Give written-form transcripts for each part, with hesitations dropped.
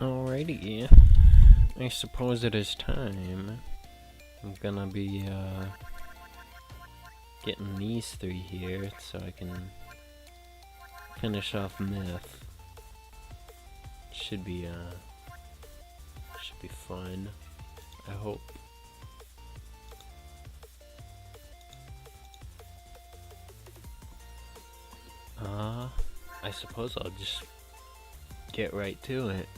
Alrighty, I suppose it is time. I'm gonna be getting these three here so I can finish off myth. Should be fun, I hope. I suppose I'll just get right to it.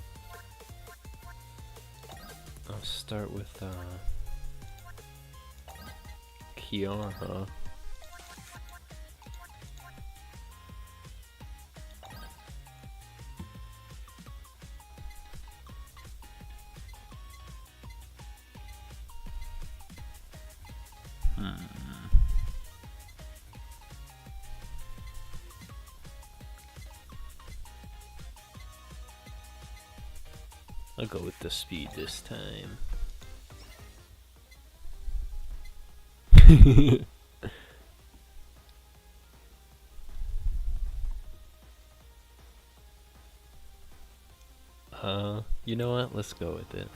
I'll start with Kiara. I'll go with the speed this time. You know what? Let's go with it.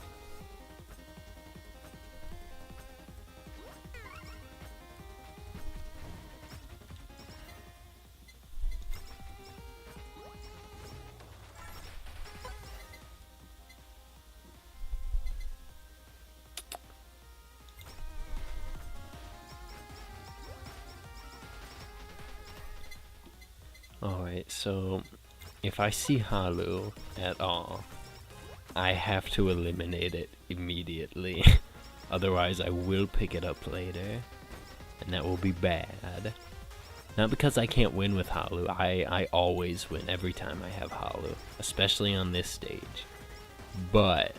Alright, so if I see Halu at all, I have to eliminate it immediately. Otherwise I will pick it up later, and that will be bad. Not because I can't win with Halu, I always win every time I have Halu, especially on this stage. But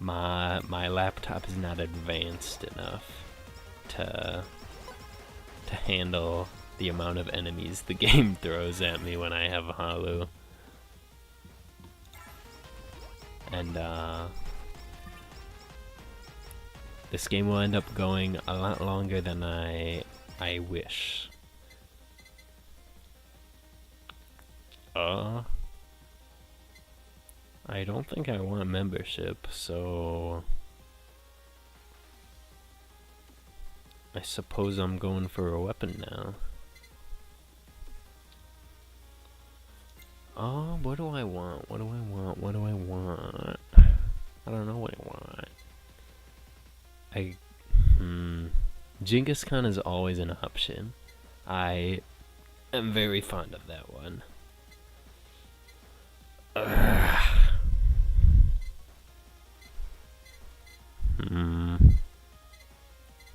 my laptop is not advanced enough to handle the amount of enemies the game throws at me when I have Halu. And this game will end up going a lot longer than I wish. I don't think I want membership, so I suppose I'm going for a weapon now. Oh, what do I want? What do I want? What do I want? I don't know what I want. Genghis Khan is always an option. I am very fond of that one.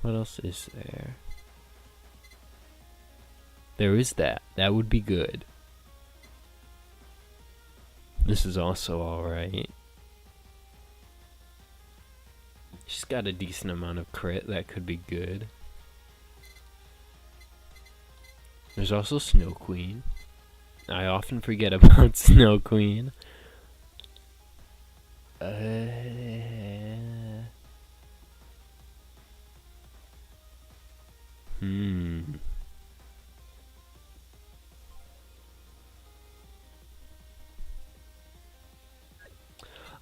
What else is there? There is that. That would be good. This is also alright. She's got a decent amount of crit. That could be good. There's also Snow Queen. I often forget about Snow Queen.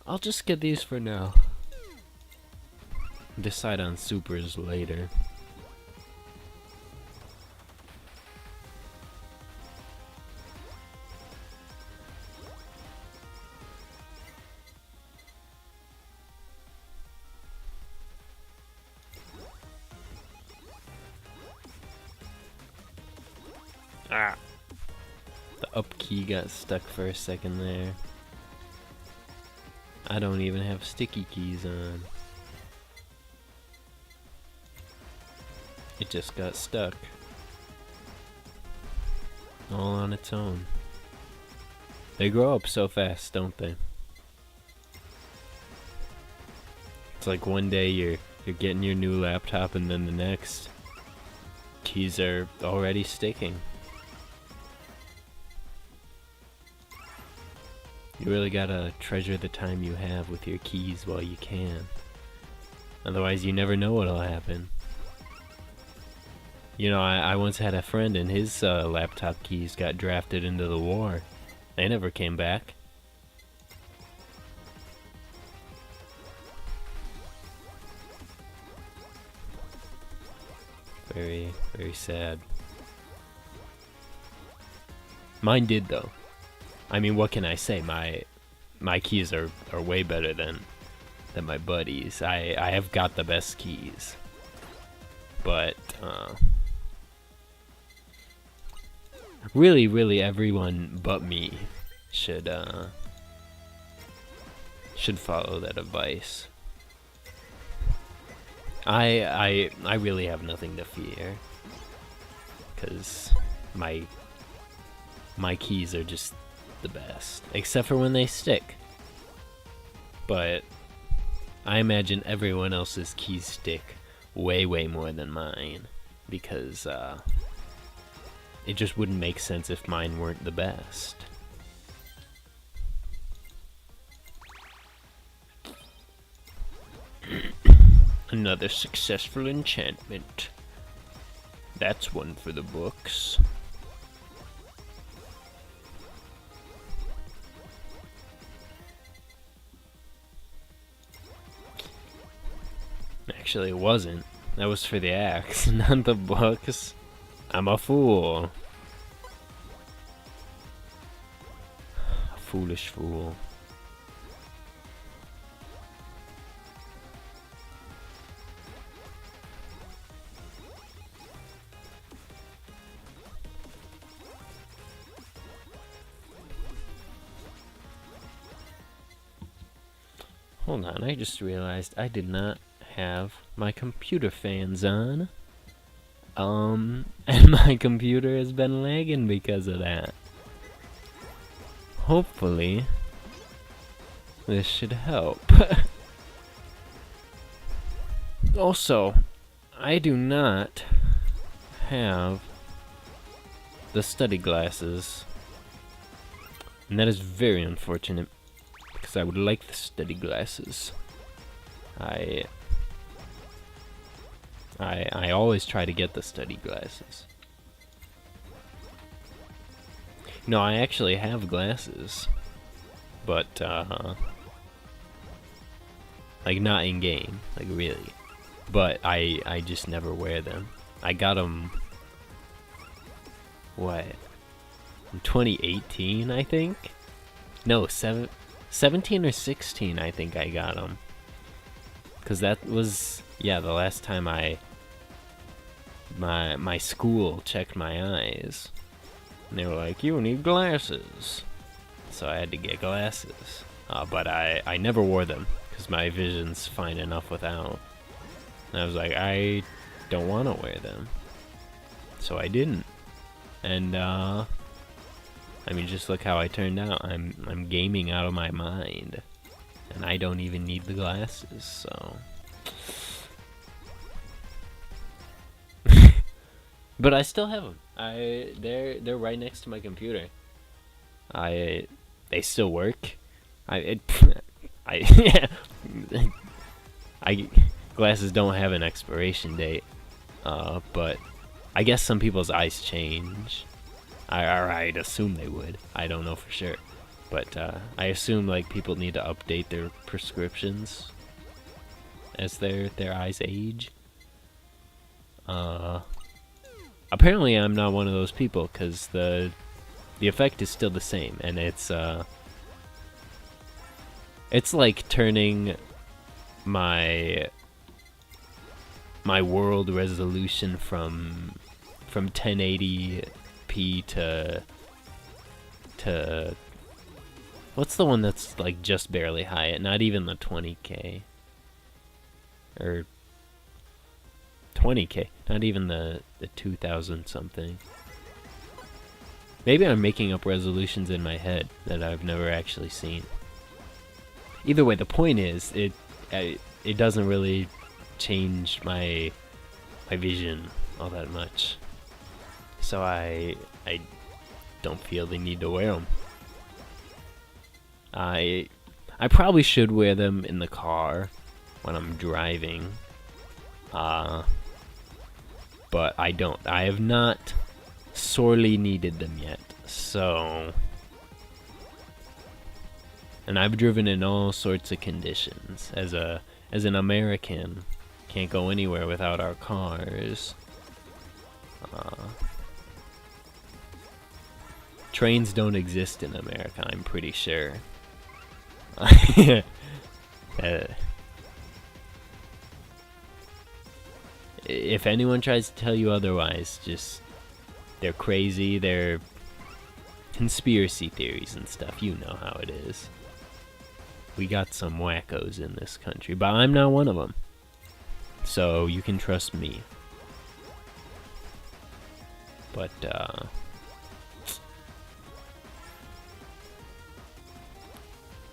I'll just get these for now. Decide on supers later. Ah! The up key got stuck for a second there. I don't even have sticky keys on. It just got stuck. All on its own. They grow up so fast, don't they? It's like one day you're getting your new laptop and then the next keys are already sticking. You really gotta treasure the time you have with your keys while you can. Otherwise you never know what'll happen. You know, I once had a friend and his laptop keys got drafted into the war. They never came back. Very, very sad. Mine did though. I mean, what can I say? My keys are way better than my buddies. I have got the best keys. But really everyone but me should follow that advice. I really have nothing to fear, cause my keys are just the best, except for when they stick. But I imagine everyone else's keys stick way more than mine, because it just wouldn't make sense if mine weren't the best. Another successful enchantment. That's one for the books. Actually, it wasn't. That was for the axe, not the books. I'm a fool. A foolish fool. Hold on, I just realized I did not have my computer fans on. And my computer has been lagging because of that. Hopefully, this should help. Also, I do not have the study glasses, and that is very unfortunate, because I would like the study glasses. I always try to get the study glasses. No, I actually have glasses, but like not in game, like really. But I just never wear them. I got them, what, in 2018, I think? No, 17 or 16, I think I got them. Because that was, yeah, the last time my school checked my eyes. And they were like, you need glasses. So I had to get glasses. But I never wore them, because my vision's fine enough without. And I was like, I don't want to wear them. So I didn't. And, I mean, just look how I turned out. I'm gaming out of my mind. And I don't even need the glasses, so... But I still have them. They're right next to my computer. They still work. Glasses don't have an expiration date. But I guess some people's eyes change. I'd assume they would. I don't know for sure. But I assume like people need to update their prescriptions as their eyes age. Apparently I'm not one of those people, because the effect is still the same, and it's like turning my world resolution from 1080p to what's the one that's like just barely high? Not even the 20K. Or 20K. Not even the 2000 something. Maybe I'm making up resolutions in my head that I've never actually seen. Either way, the point is, it doesn't really change my vision all that much. So I don't feel the need to wear them. I probably should wear them in the car when I'm driving. but I don't. I have not sorely needed them yet, so... And I've driven in all sorts of conditions. As an American, can't go anywhere without our cars. Trains don't exist in America, I'm pretty sure. If anyone tries to tell you otherwise, just... they're crazy, they're conspiracy theories and stuff. You know how it is. We got some wackos in this country, but I'm not one of them. So you can trust me. But,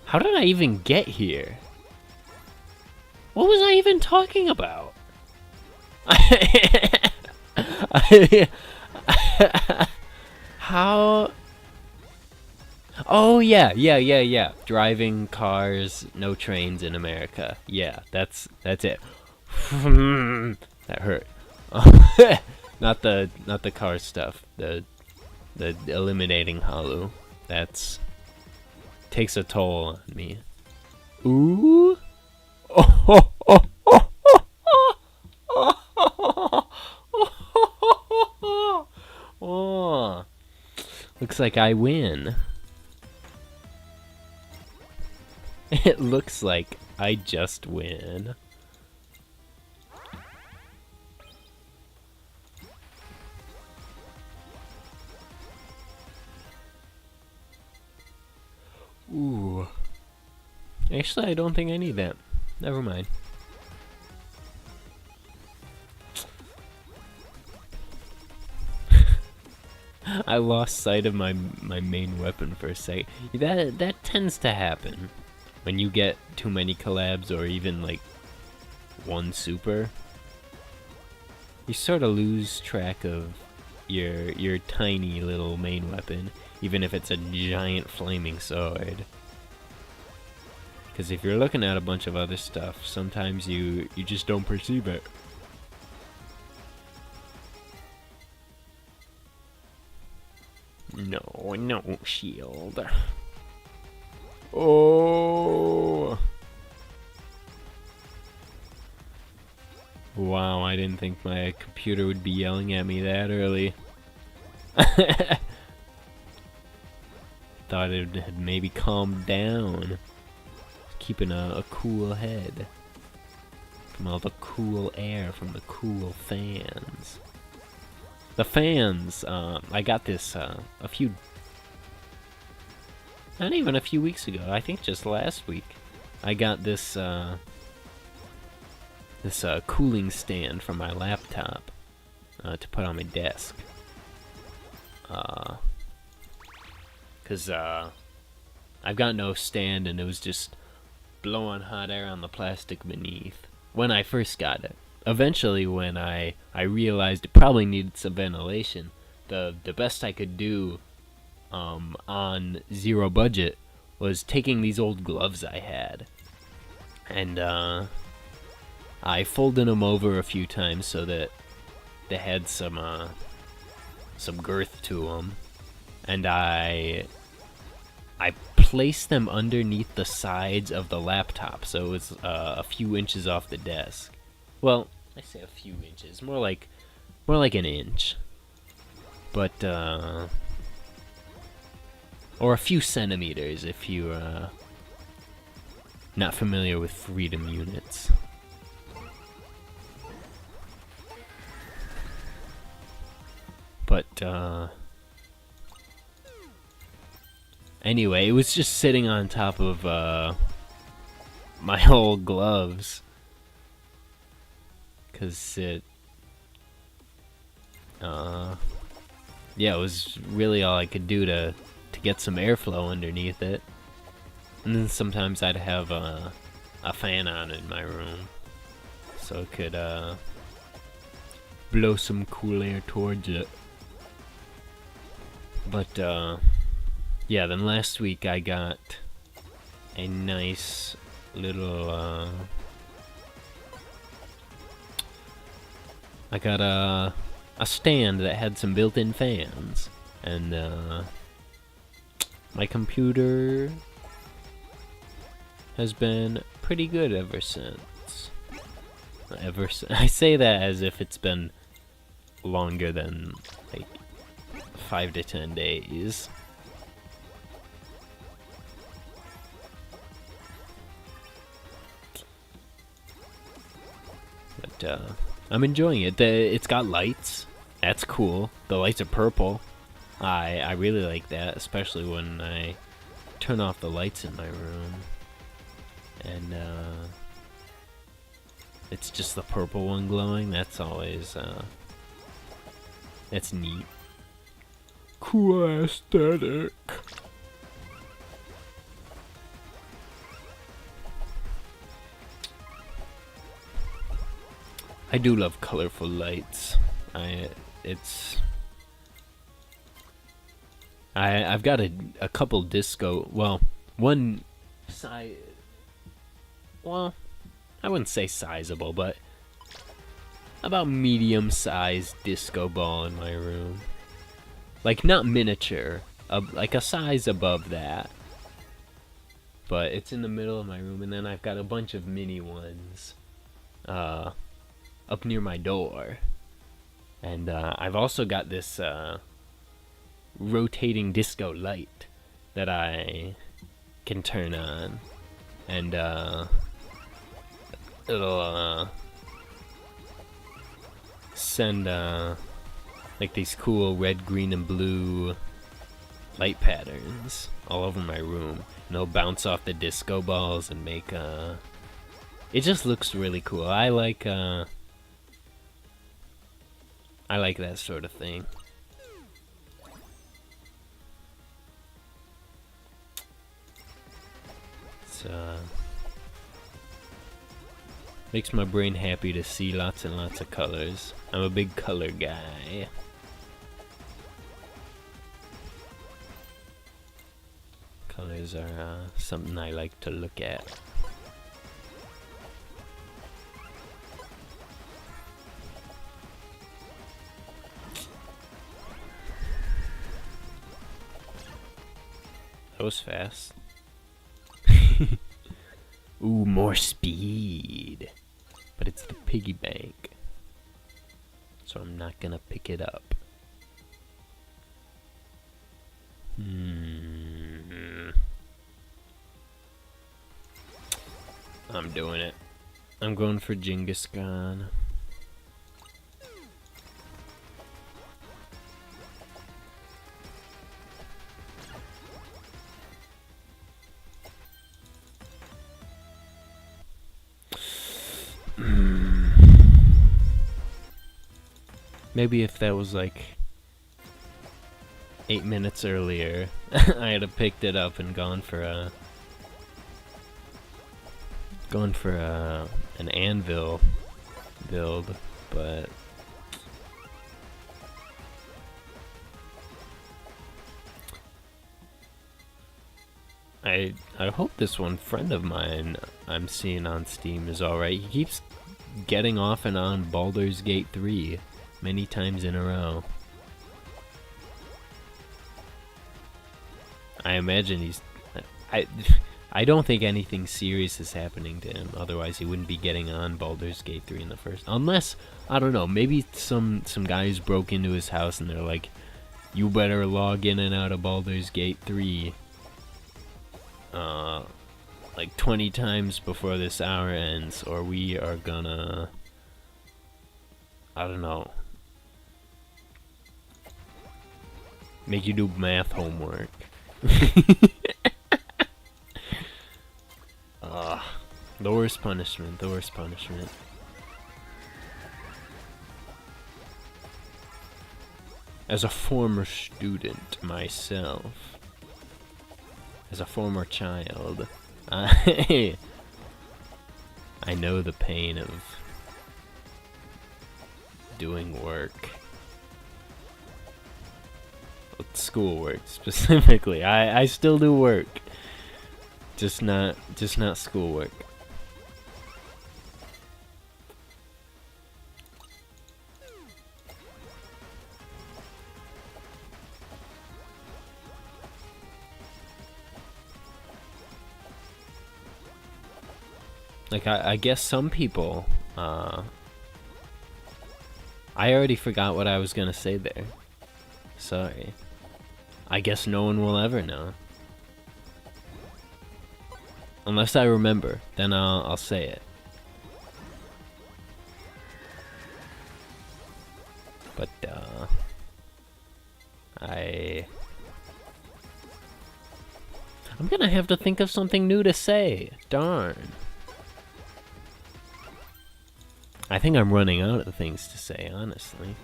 how did I even get here? What was I even talking about? How? Oh yeah. Driving cars, no trains in America. Yeah, that's it. That hurt. Not the car stuff. The eliminating Halu. That's takes a toll on me. Ooh. Oh, looks like I win. It looks like I just win. Ooh. Actually, I don't think I need that. Never mind. I lost sight of my main weapon for a second. That tends to happen when you get too many collabs or even like one super. You sort of lose track of your tiny little main weapon, even if it's a giant flaming sword. Because if you're looking at a bunch of other stuff, sometimes you just don't perceive it. No shield. Oh! Wow, I didn't think my computer would be yelling at me that early. Thought it had maybe calmed down. Keeping a cool head. From all the cool air from the cool fans. The fans, I got this not even a few weeks ago, I think just last week. I got this cooling stand from my laptop to put on my desk. Cause I've got no stand and it was just blowing hot air on the plastic beneath when I first got it. Eventually, when I realized it probably needed some ventilation, the best I could do on zero budget was taking these old gloves I had, and I folded them over a few times so that they had some girth to them, and I placed them underneath the sides of the laptop, so it was a few inches off the desk. Well, I say a few inches, more like an inch. But or a few centimeters if you're not familiar with freedom units. But anyway, it was just sitting on top of my old gloves. Cause it, yeah, it was really all I could do to get some airflow underneath it. And then sometimes I'd have a fan on in my room, so it could blow some cool air towards it. But yeah, then last week I got a nice little I got a stand that had some built-in fans, and my computer has been pretty good ever since. I say that as if it's been longer than like 5 to 10 days. But I'm enjoying it. It's got lights. That's cool. The lights are purple. I really like that, especially when I turn off the lights in my room. And it's just the purple one glowing. That's always that's neat. Cool aesthetic. I do love colorful lights. I've got a couple disco, well, one size, well, I wouldn't say sizable, but about medium-sized disco ball in my room. Like, not miniature, like a size above that. But it's in the middle of my room, and then I've got a bunch of mini ones up near my door. And I've also got this rotating disco light that I can turn on, and it'll send like these cool red, green, and blue light patterns all over my room, and they'll bounce off the disco balls and make it just looks really cool. I like that sort of thing. It's makes my brain happy to see lots and lots of colors. I'm a big color guy. Colors are something I like to look at. That was fast. Ooh, more speed. But it's the piggy bank, so I'm not gonna pick it up. I'm doing it. I'm going for Genghis Khan. Maybe if that was like 8 minutes earlier, I had picked it up and gone for an anvil build, but I hope this one friend of mine I'm seeing on Steam is alright. He keeps getting off and on Baldur's Gate 3 many times in a row. I imagine he's... I don't think anything serious is happening to him, otherwise he wouldn't be getting on Baldur's Gate 3 in the first... Unless, I don't know, maybe some guys broke into his house and they're like, you better log in and out of Baldur's Gate 3 like 20 times before this hour ends, or we are gonna... I don't know. Make you do math homework. The worst punishment, the worst punishment. As a former student myself, as a former child, I know the pain of doing work. Schoolwork specifically. I still do work, just not schoolwork. Like, I guess some people, I already forgot what I was gonna say there. Sorry. I guess no one will ever know. Unless I remember, then I'll say it. But, I'm gonna have to think of something new to say. Darn. I think I'm running out of things to say, honestly.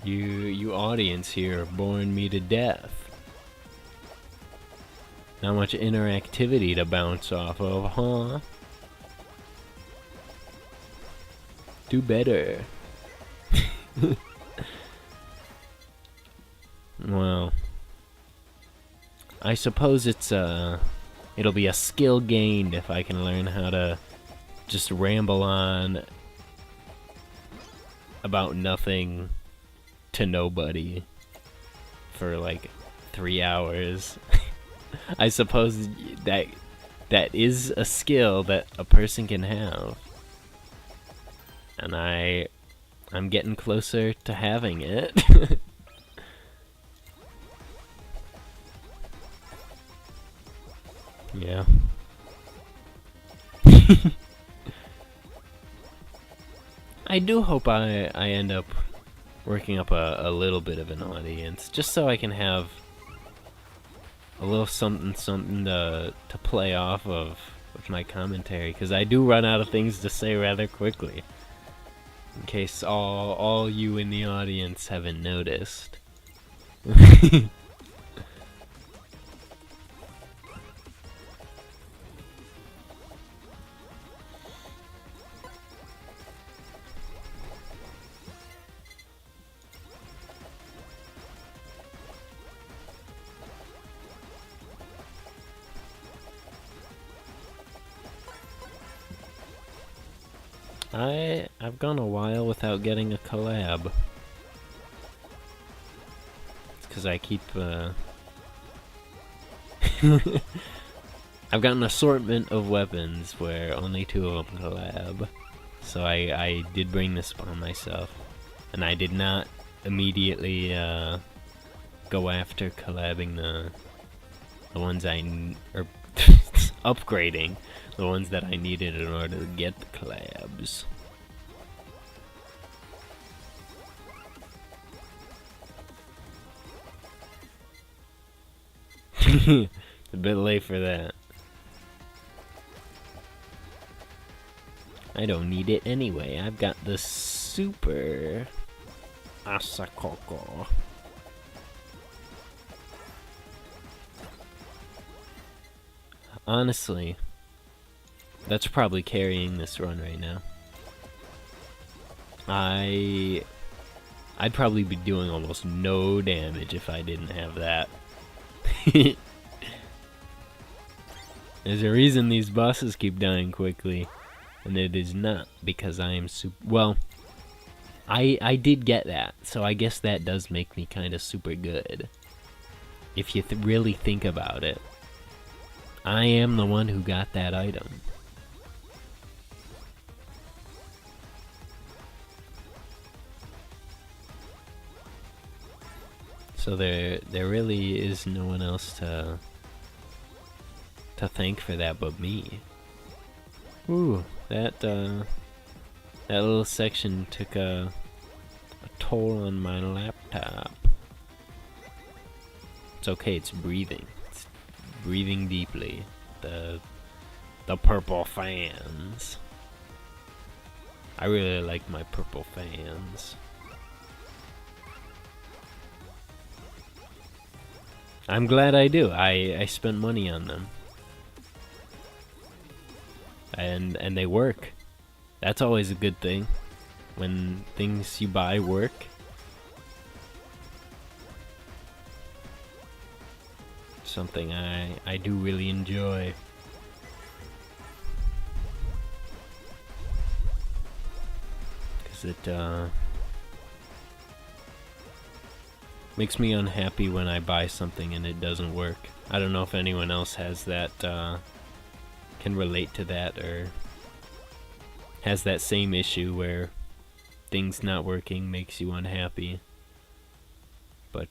You audience here are boring me to death. Not much interactivity to bounce off of, huh? Do better. Well, I suppose it'll be a skill gained if I can learn how to just ramble on about nothing to nobody for like 3 hours. I suppose that is a skill that a person can have. And I'm getting closer to having it. Yeah. I do hope I end up working up a little bit of an audience, just so I can have a little something to play off of with my commentary, because I do run out of things to say rather quickly. In case all you in the audience haven't noticed. I've gone a while without getting a collab. It's because I keep I've got an assortment of weapons where only 2 of them collab. So I did bring this upon myself, and I did not immediately go after collabing the ones or upgrading the ones that I needed in order to get the collabs. A bit late for that. I don't need it anyway. I've got the super Asakoko. Honestly, that's probably carrying this run right now. I'd probably be doing almost no damage if I didn't have that. There's a reason these bosses keep dying quickly, and it is not because I am well, I did get that, so I guess that does make me kind of super good. If you really think about it, I am the one who got that item. So there really is no one else to thank for that but me. Ooh, that little section took a toll on my laptop. It's okay, it's breathing. It's breathing deeply. The purple fans. I really like my purple fans. I'm glad I do. I spent money on them. And they work. That's always a good thing. When things you buy work. Something I do really enjoy. Cause it makes me unhappy when I buy something and it doesn't work. I don't know if anyone else has that can relate to that or has that same issue where things not working makes you unhappy. But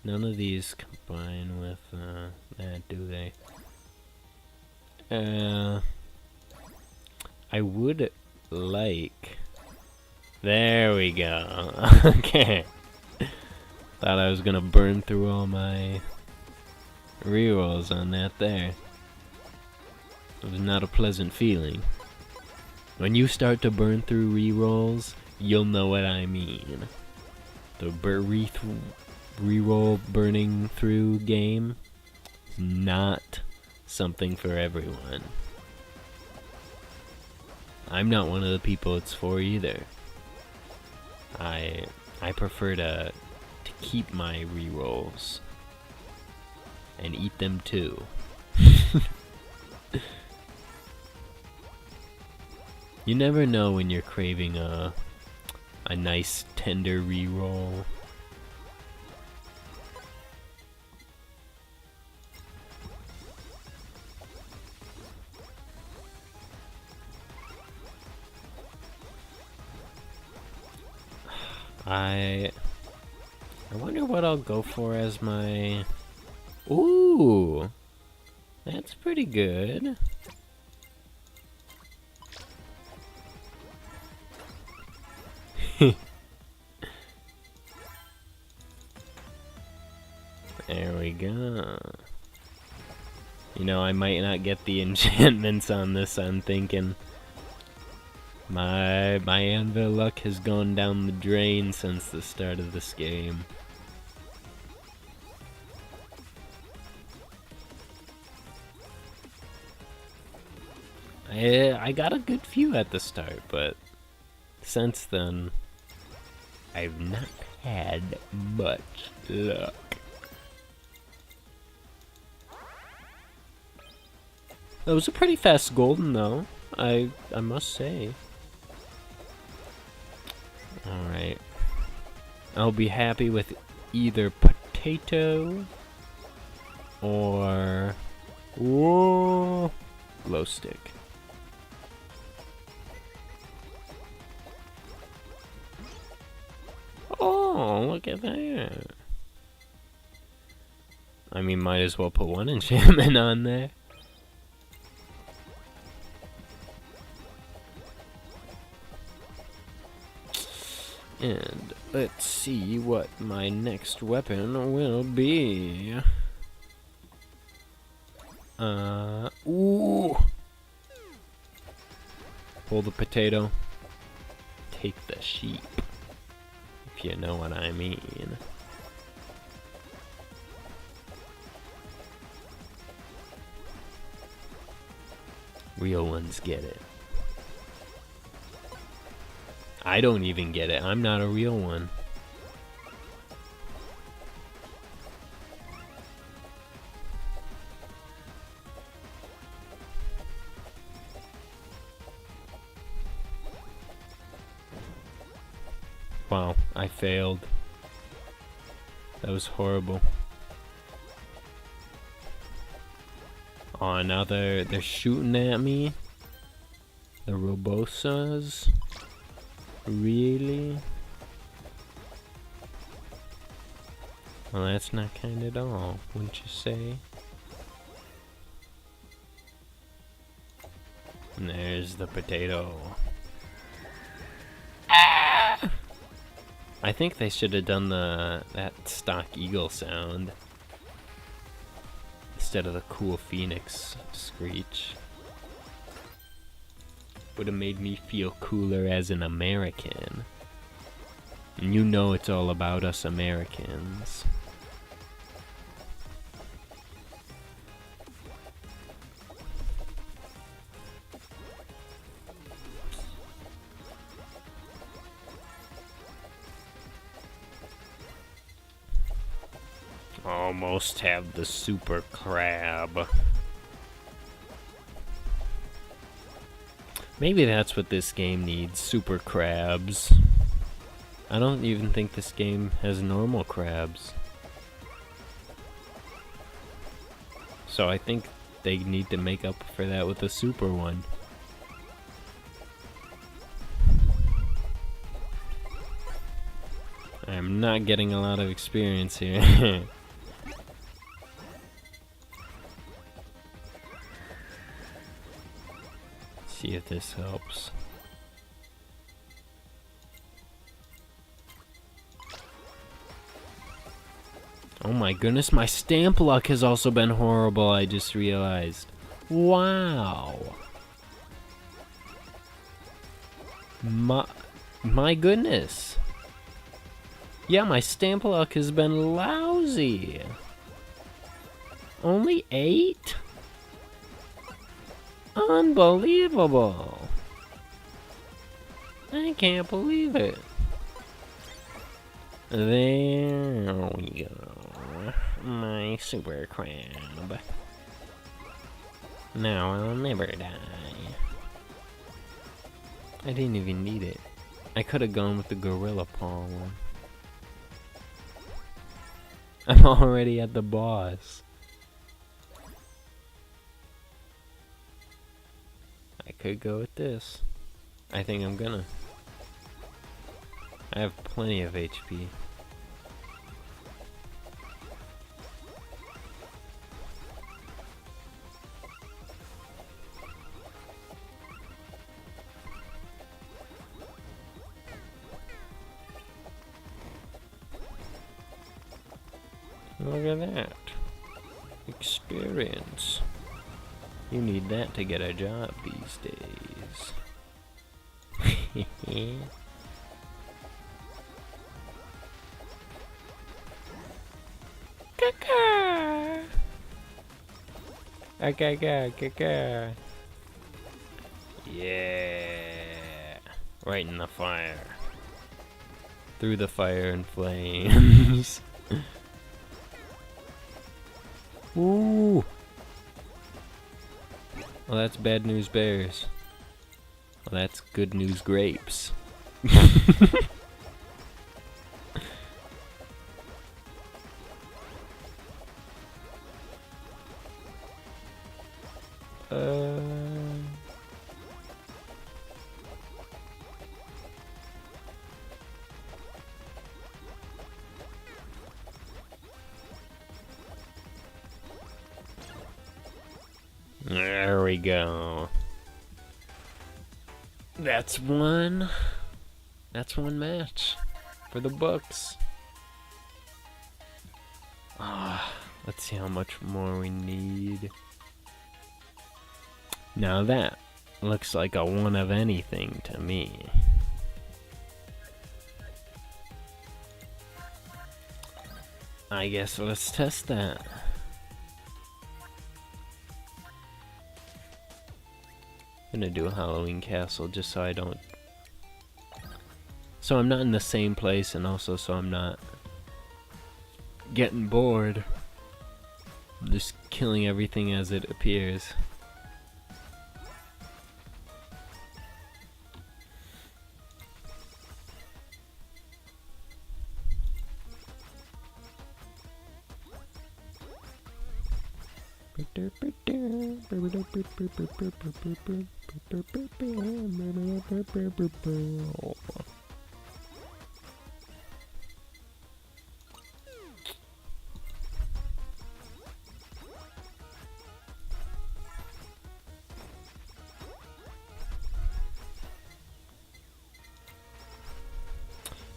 none of these combine with that, do they? I would like... There we go. Okay. Thought I was gonna burn through all my rerolls on that there. It was not a pleasant feeling. When you start to burn through rerolls, you'll know what I mean. The reroll burning through game, not something for everyone. I'm not one of the people it's for either. I prefer to keep my rerolls and eat them too. You never know when you're craving a nice tender reroll. I wonder what I'll go for as my... Ooh! That's pretty good. There we go. You know, I might not get the enchantments on this, I'm thinking. My anvil luck has gone down the drain since the start of this game. I got a good few at the start, but since then, I've not had much luck. That was a pretty fast golden, though, I must say. Alright. I'll be happy with either potato or... Whoa! Glow stick. Oh, look at that. I mean, might as well put one enchantment on there. And let's see what my next weapon will be. Ooh! Pull the potato. Take the sheep. If you know what I mean. Real ones get it. I don't even get it. I'm not a real one. Wow, I failed. That was horrible. Oh, now they're shooting at me. The Robosas. Really? Well, that's not kind at all, wouldn't you say? And there's the potato. Ah! I think they should have done that stock eagle sound instead of the cool phoenix screech. Would have made me feel cooler as an American. And you know it's all about us Americans. Almost have the super crab. Maybe that's what this game needs, super crabs. I don't even think this game has normal crabs. So I think they need to make up for that with a super one. I'm not getting a lot of experience here. See if this helps. Oh my goodness, my stamp luck has also been horrible, I just realized. Wow. My goodness. Yeah, my stamp luck has been lousy. Only 8? Unbelievable. I can't believe it. There we go. My super crab. Now I'll never die. I didn't even need it. I could have gone with the gorilla paw one. I'm already at the boss. I could go with this. I think I'm gonna. I have plenty of HP. Look at that. Experience. You need that to get a job these days. Caca! Caca. Yeah. Right in the fire. Through the fire and flames. Ooh. Well, that's bad news bears. Well, that's good news grapes. There we go. That's one match for the books. Let's see how much more we need. Now that looks like a one of anything to me. I guess let's test that. I'm gonna do a Halloween castle just so I don't... So I'm not in the same place, and also so I'm not getting bored. I'm just killing everything as it appears.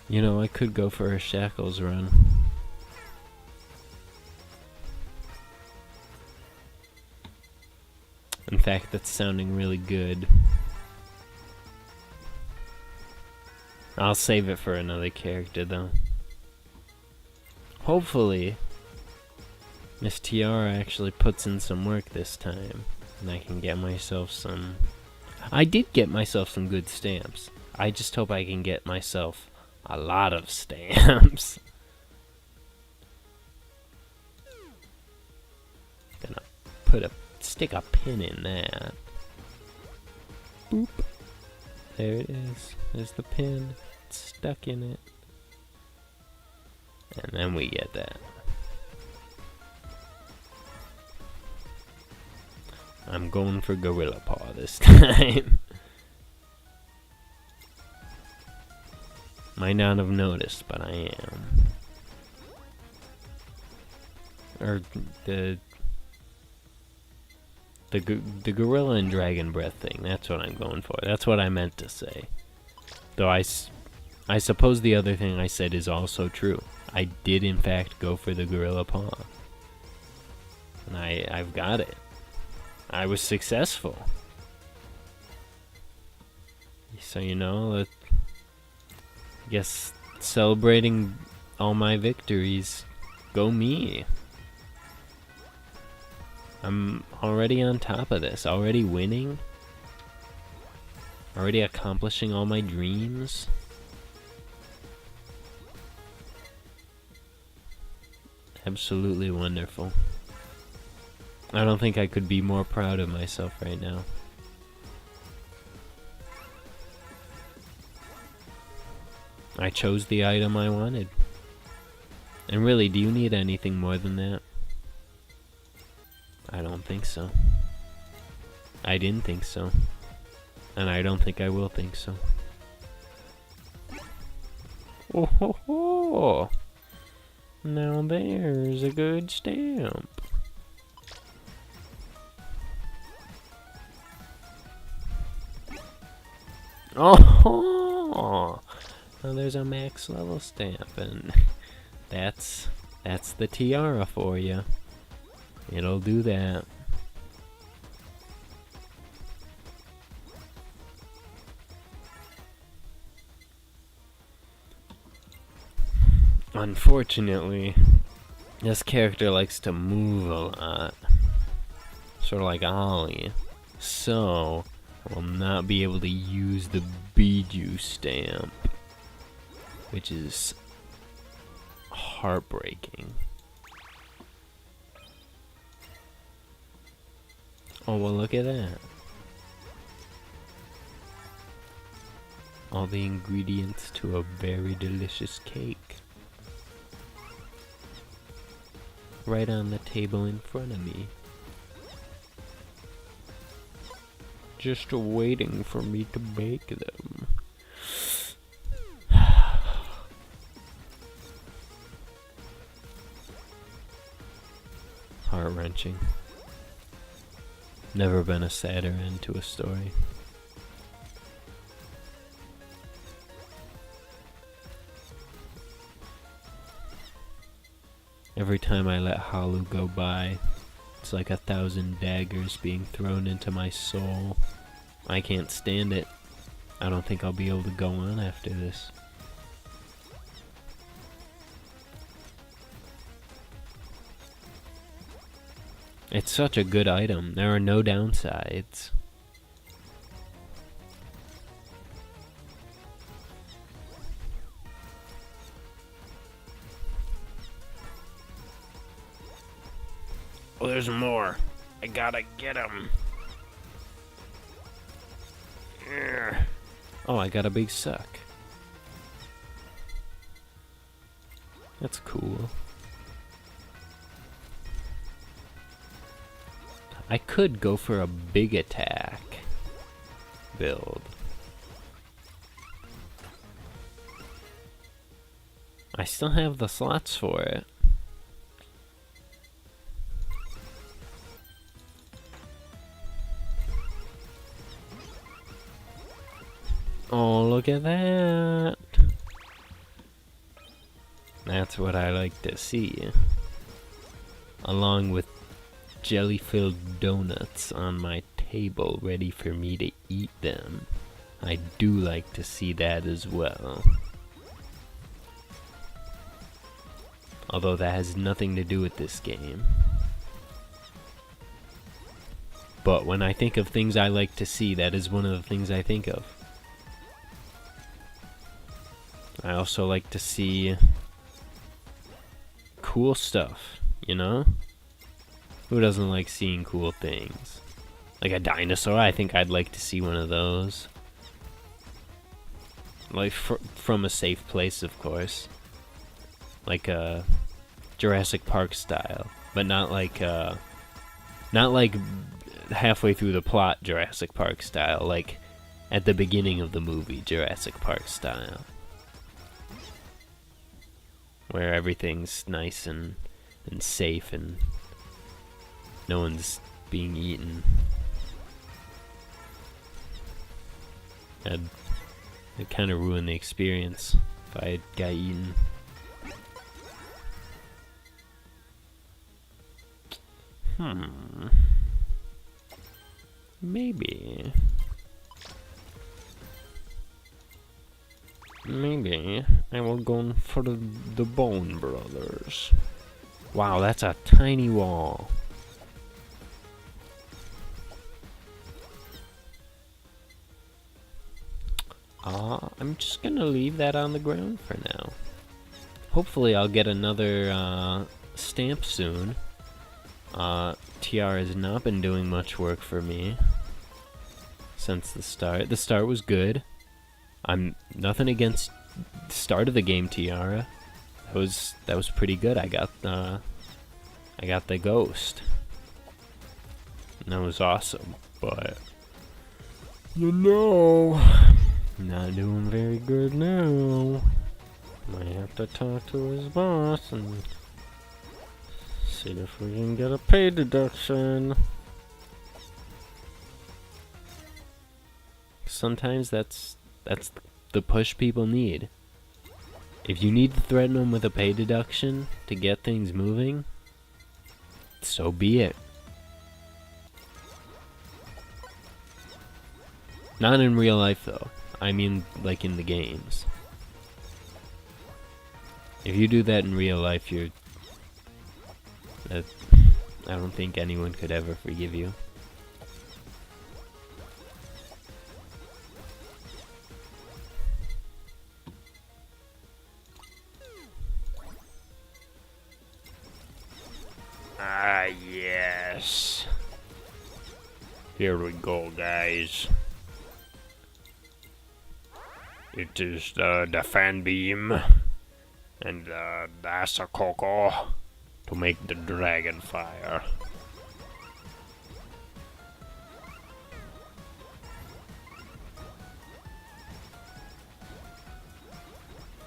You know, I could go for a Shackles run. In fact, that's sounding really good. I'll save it for another character, though. Hopefully, Miss Tiara actually puts in some work this time, and I can get myself some... I did get myself some good stamps. I just hope I can get myself a lot of stamps. Gonna stick a pin in that. Boop. There it is. There's the pin. It's stuck in it. And then we get that. going for Gorilla Paw this time. Might not have noticed, but I am. Or the Gorilla and Dragon Breath thing, that's what I'm going for. That's what I meant to say. Though I suppose the other thing I said is also true. I did in fact go for the Gorilla Paw. And I've got it. I was successful. So, you know, I guess celebrating all my victories, go me. I'm already on top of this, already winning, already accomplishing all my dreams. Absolutely wonderful. I don't think I could be more proud of myself right now. I chose the item I wanted. And really, do you need anything more than that? I don't think so. I didn't think so. And I don't think I will think so. Oh ho ho! Now there's a good stamp. Oh! Now there's a max level stamp, and that's the tiara for you. It'll do that. Unfortunately, this character likes to move a lot. Sort of like Ollie. So, I will not be able to use the Biju stamp, which is heartbreaking. Oh, well, look at that. All the ingredients to a very delicious cake. Right on the table in front of me. Just waiting for me to bake them. Heart-wrenching. Never been a sadder end to a story. Every time I let Halu go by, it's like 1,000 daggers being thrown into my soul. I can't stand it. I don't think I'll be able to go on after this. It's such a good item. There are no downsides. Oh, there's more. I gotta get him. Oh, I got a big suck. That's cool. I could go for a big attack build. I still have the slots for it. Oh, look at that. That's what I like to see. Along with jelly-filled donuts on my table ready for me to eat them. I do like to see that as well. Although that has nothing to do with this game. But when I think of things I like to see, that is one of the things I think of. I also like to see cool stuff, you know? Who doesn't like seeing cool things? Like a dinosaur, I think I'd like to see one of those. Like from a safe place, of course. Like a Jurassic Park style, but not like halfway through the plot Jurassic Park style, like at the beginning of the movie Jurassic Park style, where everything's nice and safe and no one's being eaten. It kind of ruined the experience if I got eaten. Maybe I will go for the Bone Brothers. Wow, that's a tiny wall. I'm just gonna leave that on the ground for now. Hopefully I'll get another stamp soon. TR has not been doing much work for me since the start. The start was good. I'm nothing against the start of the game, Tiara. That was pretty good. I got the ghost. And that was awesome. But you know, not doing very good now. Might have to talk to his boss and see if we can get a pay deduction. Sometimes that's the push people need. If you need to threaten them with a pay deduction to get things moving, so be it. Not in real life though. I mean like in the games. If you do that in real life, I don't think anyone could ever forgive you. Ah, yes. Here we go, guys. It is the fan beam and the Asakoko to make the dragon fire.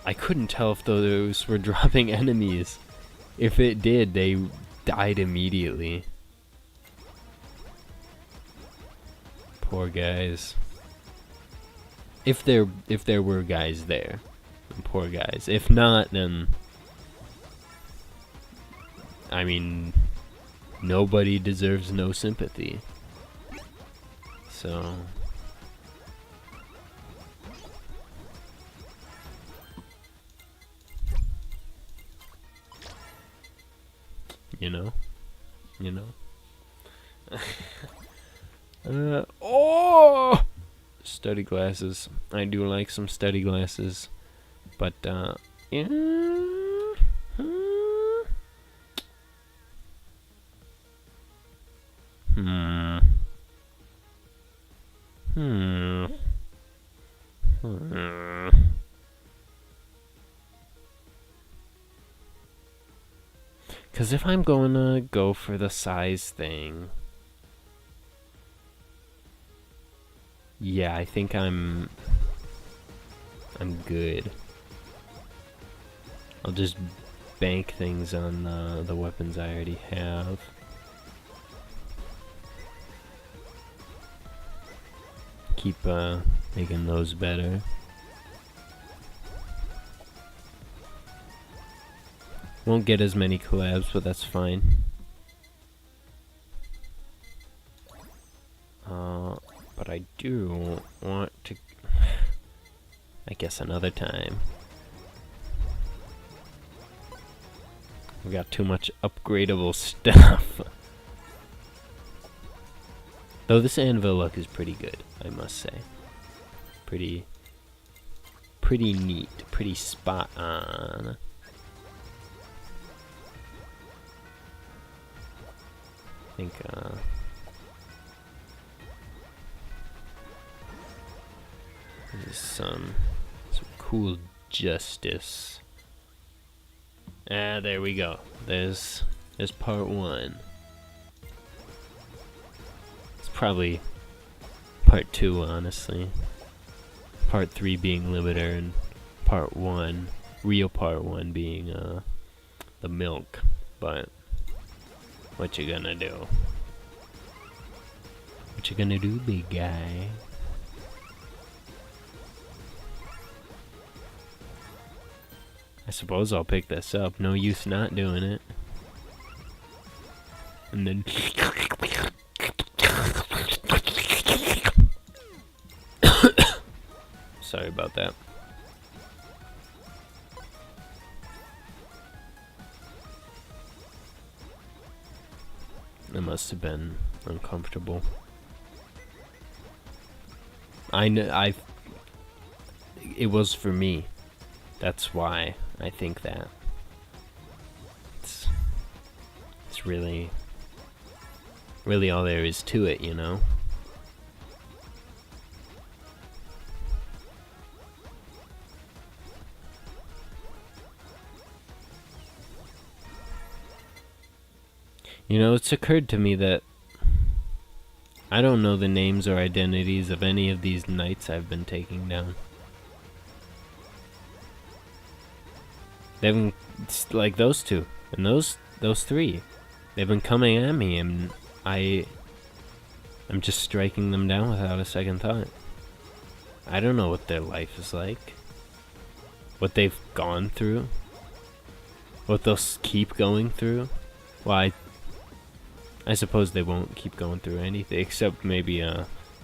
I couldn't tell if those were dropping enemies. If it did, they died immediately. Poor guys. If there were guys there, poor guys. If not, then I mean, nobody deserves no sympathy. So you know. Oh! Study glasses. I do like some study glasses. But, yeah. Because if I'm going to go for the size thing, yeah, I think I'm good. I'll just bank things on the weapons I already have. Keep making those better. Won't get as many collabs, but that's fine. But I do want to... I guess another time. We got too much upgradable stuff. Though this anvil look is pretty good, I must say. Pretty neat, pretty spot on. I think, there's some cool justice. Ah, there we go. There's part one. probably part 2, honestly. Part 3 being limiter, and part 1, real part 1 being the milk. But what you gonna do? What you gonna do, big guy? I suppose I'll pick this up. No use not doing it. And then sorry about that. It must have been uncomfortable. I know. It was for me. That's why I think that. It's really all there is to it, you know? You know, it's occurred to me that I don't know the names or identities of any of these knights I've been taking down. They've been, like those two, and those 3. They've been coming at me, and I'm just striking them down without a second thought. I don't know what their life is like. What they've gone through. What they'll keep going through. Well, I suppose they won't keep going through anything, except maybe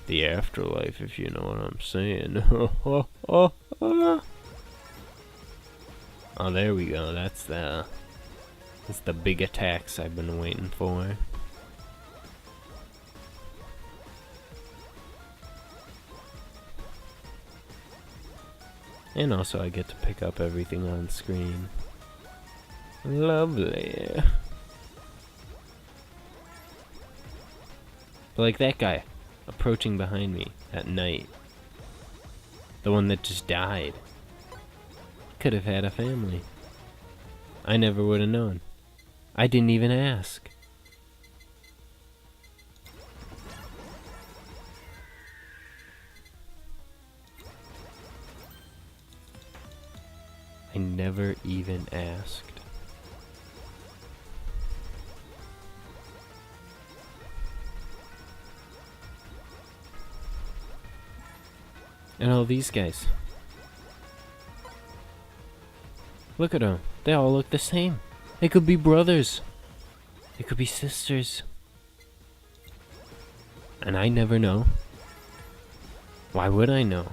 the afterlife, if you know what I'm saying. Oh, there we go. That's the big attacks I've been waiting for. And also I get to pick up everything on screen. Lovely. Like that guy approaching behind me at night. The one that just died. Could have had a family. I never would have known. I didn't even ask. I never even asked. And all these guys. Look at them. They all look the same. They could be brothers. They could be sisters. And I never know. Why would I know?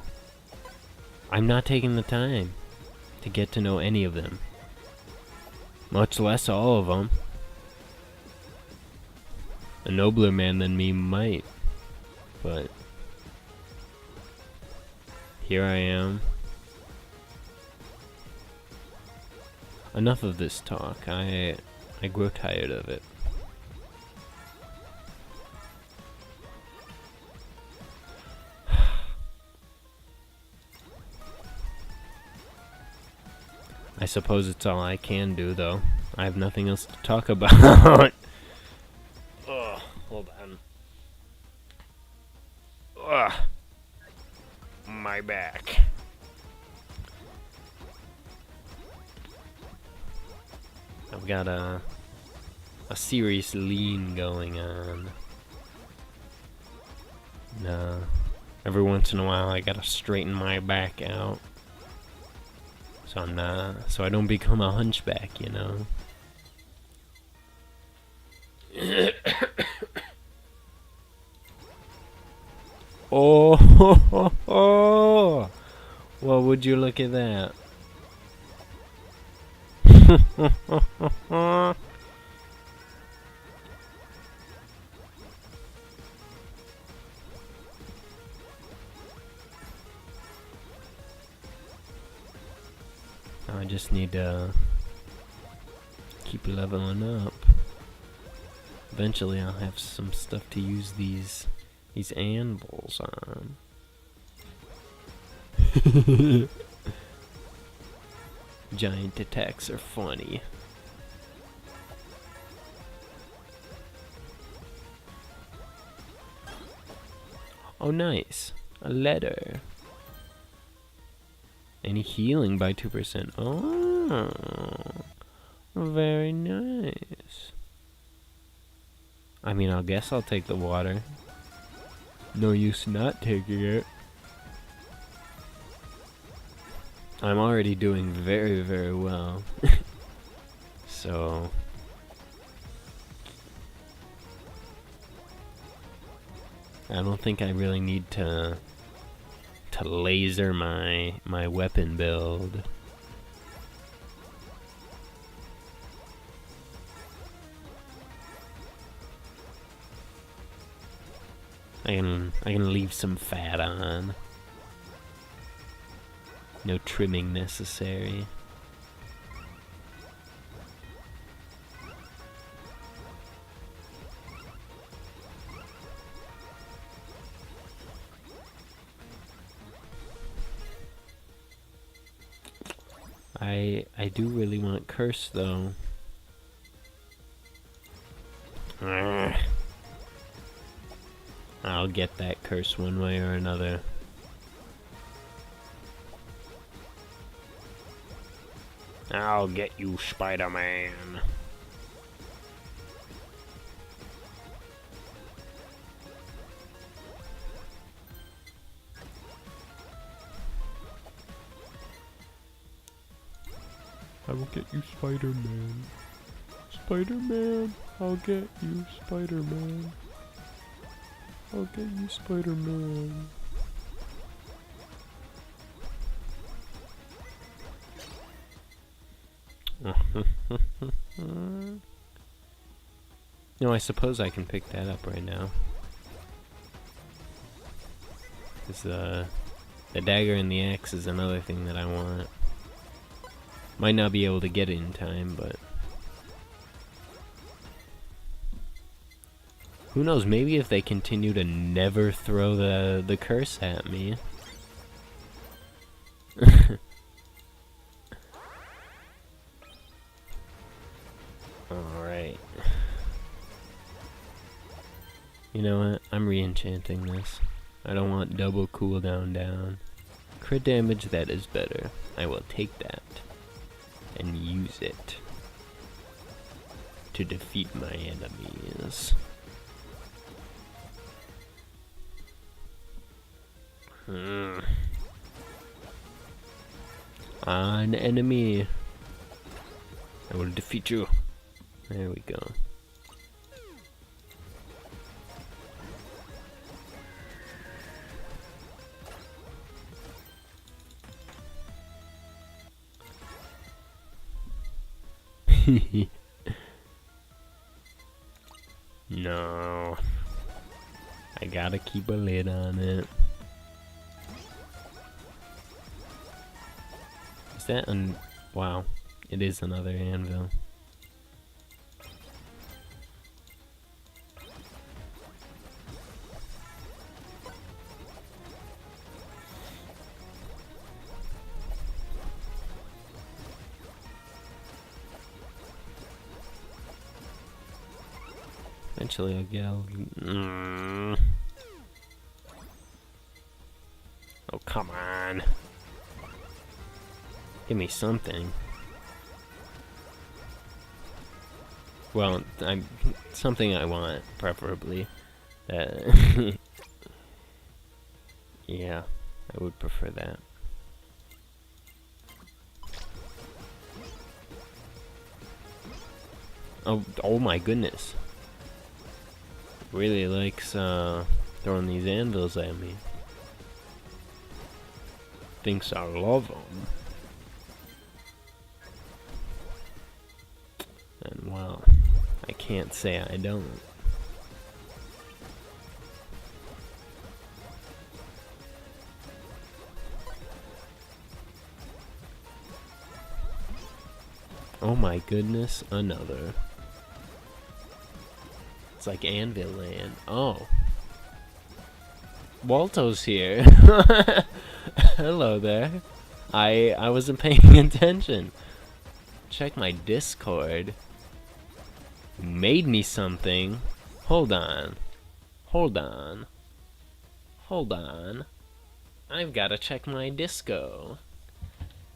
I'm not taking the time to get to know any of them. Much less all of them. A nobler man than me might. But here I am. Enough of this talk. I grow tired of it. I suppose it's all I can do, though. I have nothing else to talk about. Ugh, hold on. Ugh. My back. I've got a serious lean going on. No. Every once in a while I gotta straighten my back out. So I don't become a hunchback, you know. Oh, well, would you look at that? I just need to keep leveling up. Eventually I'll have some stuff to use these anvils on. Giant attacks are funny. Oh, nice. A letter. Any healing by 2%. Oh, very nice. I mean, I guess I'll take the water. No use not taking it. I'm already doing very, very well. So... I don't think I really need to laser my weapon build. I can leave some fat on. No trimming necessary. I do really want curse though. I'll get that curse one way or another. I'll get you, Spider-Man. I will get you, Spider-Man. Spider-Man, I'll get you, Spider-Man. I'll get you, Spider-Man. No, I suppose I can pick that up right now. Because the dagger and the axe is another thing that I want. Might not be able to get it in time, but... who knows, maybe if they continue to never throw the curse at me. Alright. You know what? I'm re-enchanting this. I don't want double cooldown down. Crit damage, that is better. I will take that and use it to defeat my enemies. An enemy. I will defeat you. There we go. No. I gotta keep a lid on it. Is that wow, it is another anvil. Eventually I'll get oh, come on. Give me something. Well, something I want, preferably. Yeah, I would prefer that. Oh my goodness. Really likes throwing these anvils at me. Thinks I love them. And well, I can't say I don't. Oh my goodness, another. It's like Anvil Land. Oh. Walto's here. Hello there. I wasn't paying attention. Check my Discord. Made me something. Hold on. Hold on. Hold on. I've gotta check my disco.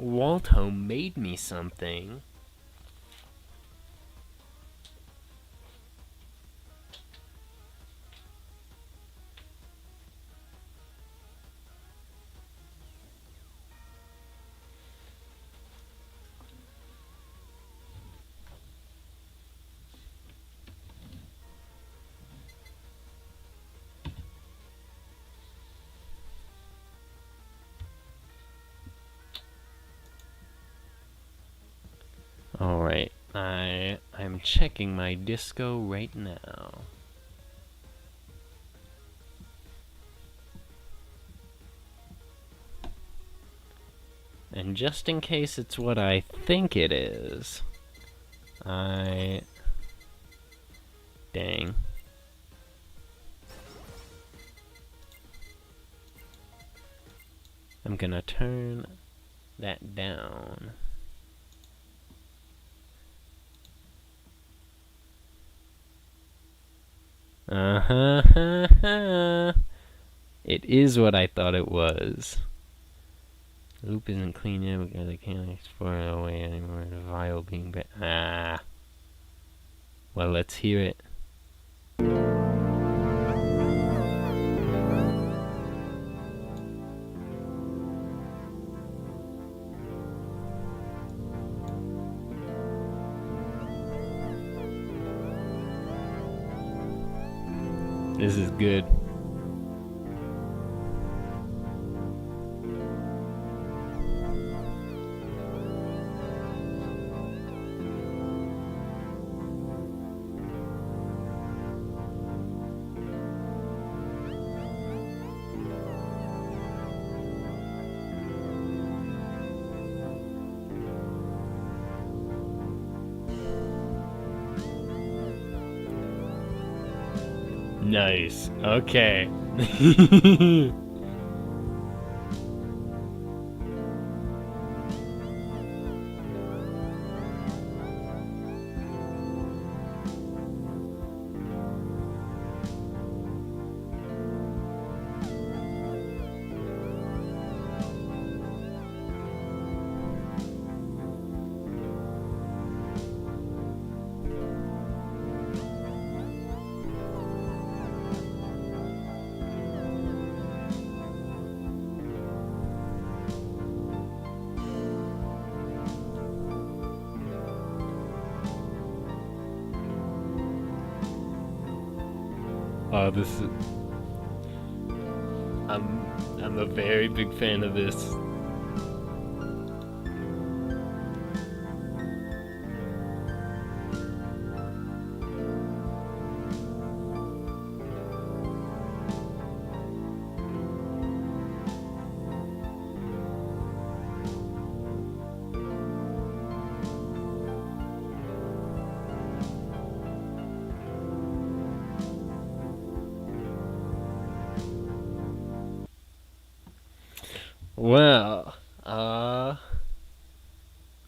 Walto made me something. Alright, I'm checking my disco right now. And just in case it's what I think it is, dang. I'm gonna turn that down. It is what I thought it was. The loop isn't clean yet because I can't explore it away anymore. The vial being well, let's hear it. This is good. Nice. Okay. Oh, this is... I'm a very big fan of this. Well,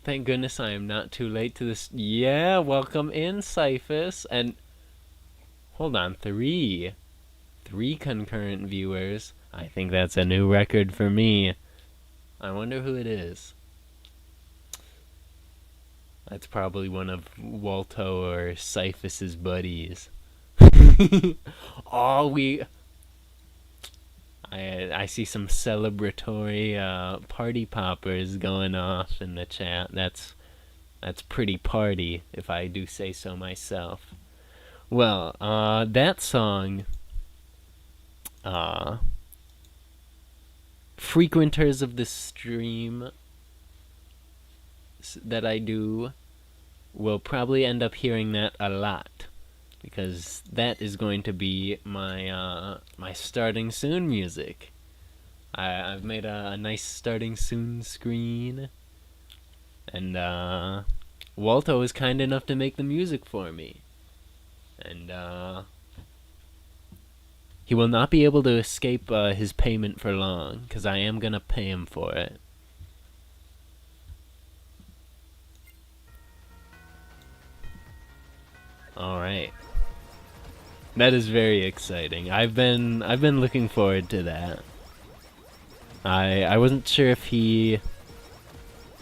thank goodness I am not too late to this. Yeah, welcome in, Cyphus. And hold on, three concurrent viewers. I think that's a new record for me. I wonder who it is. That's probably one of Walto or Cyphus's buddies. Oh, I see some celebratory party poppers going off in the chat. That's pretty party, if I do say so myself. Well, that song, frequenters of the stream that I do will probably end up hearing that a lot, because that is going to be my my starting soon music. I've made a nice starting soon screen, and Walto was kind enough to make the music for me, and he will not be able to escape his payment for long, because I am gonna pay him for it. Alright. That is very exciting. I've been looking forward to that. I wasn't sure if he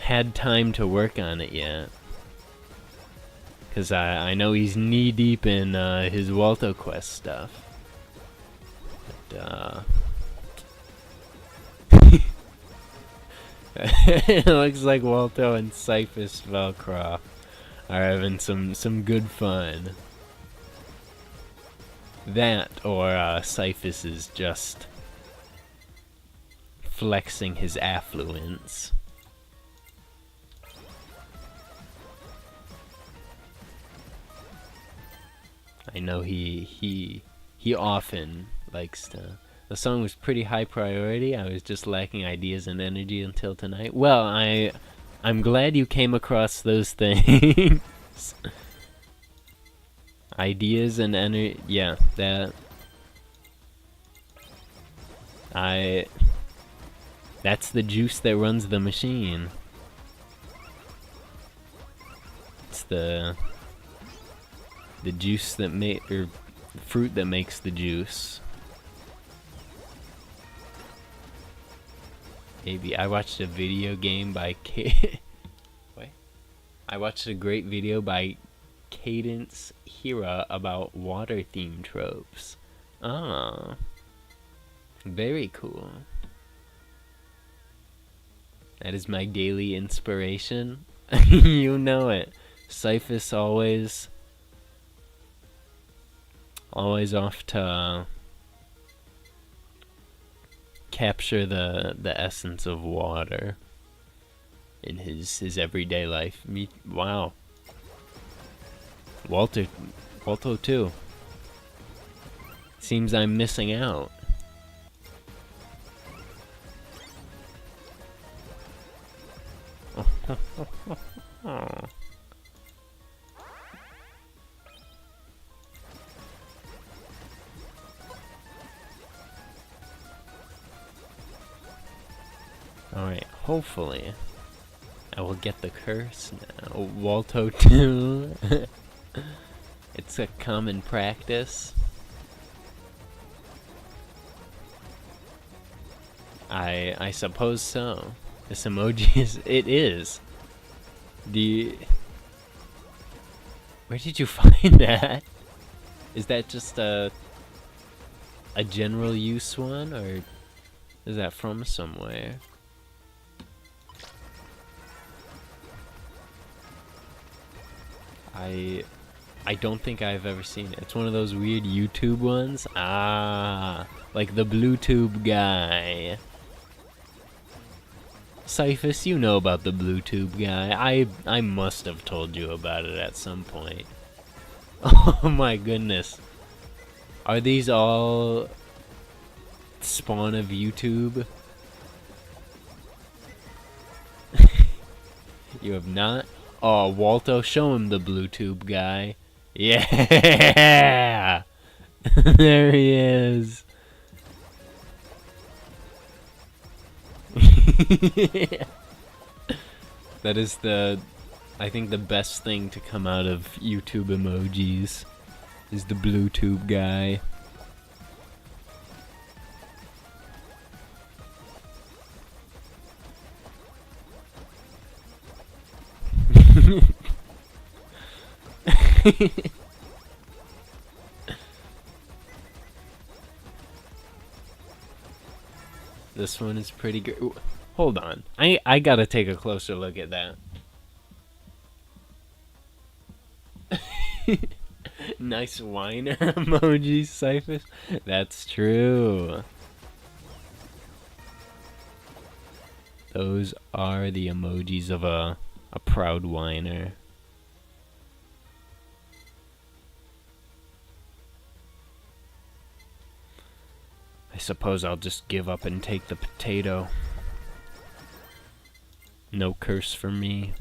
had time to work on it yet. Because I know he's knee-deep in his Walto Quest stuff. But, it looks like Walto and Cyphus Velcro are having some good fun. That, or Cyphus is just flexing his affluence. I know he often likes to. The song was pretty high priority. I was just lacking ideas and energy until tonight. Well, I'm glad you came across those things. Ideas and energy. Yeah, that. That's the juice that runs the machine. It's the juice that or the fruit that makes the juice. Maybe I watched a video game by Wait. I watched a great video by Cadence Hira about water theme tropes. Ah. Very cool. That is my daily inspiration. You know it. Cyphus always off to capture the essence of water in his everyday life. Wow. Walto too. Seems I'm missing out. Oh. Alright, hopefully I will get the curse now. Walto 2. It's a common practice. I suppose so. This emoji it is. Where did you find that? Is that just a general use one, or is that from somewhere? I don't think I've ever seen it. It's one of those weird YouTube ones. Ah, like the Bluetooth guy. Cyphus, you know about the Bluetooth guy. I must have told you about it at some point. Oh my goodness. Are these all spawn of YouTube? You have not? Oh, Walto, show him the Bluetooth guy. Yeah! There he is. That is I think the best thing to come out of YouTube emojis is the Bluetooth guy. This one is pretty good. Hold on. I gotta take a closer look at that. Nice whiner emoji, Cyphus. That's true. Those are the emojis of a proud whiner. I suppose I'll just give up and take the potato. No curse for me.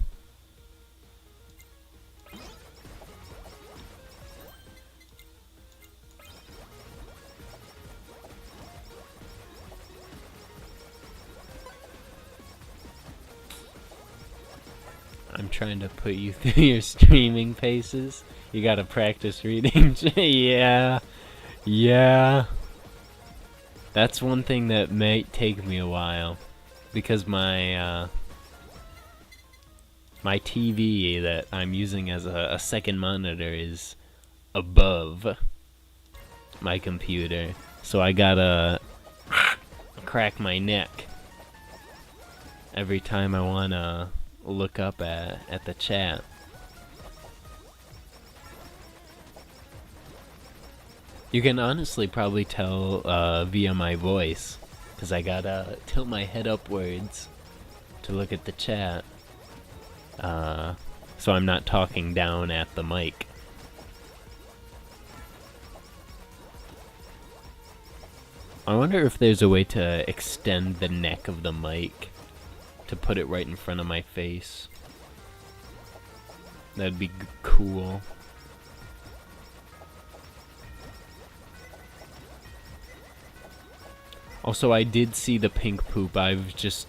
I'm trying to put you through your streaming paces. You gotta practice reading. Yeah. Yeah. That's one thing that might take me a while. Because my TV that I'm using as a second monitor is above my computer. So I gotta crack my neck every time I wanna look up at the chat. You can honestly probably tell via my voice, because I gotta tilt my head upwards to look at the chat, so I'm not talking down at the mic. I wonder if there's a way to extend the neck of the mic to put it right in front of my face. That'd be cool. Also, I did see the pink poop. I just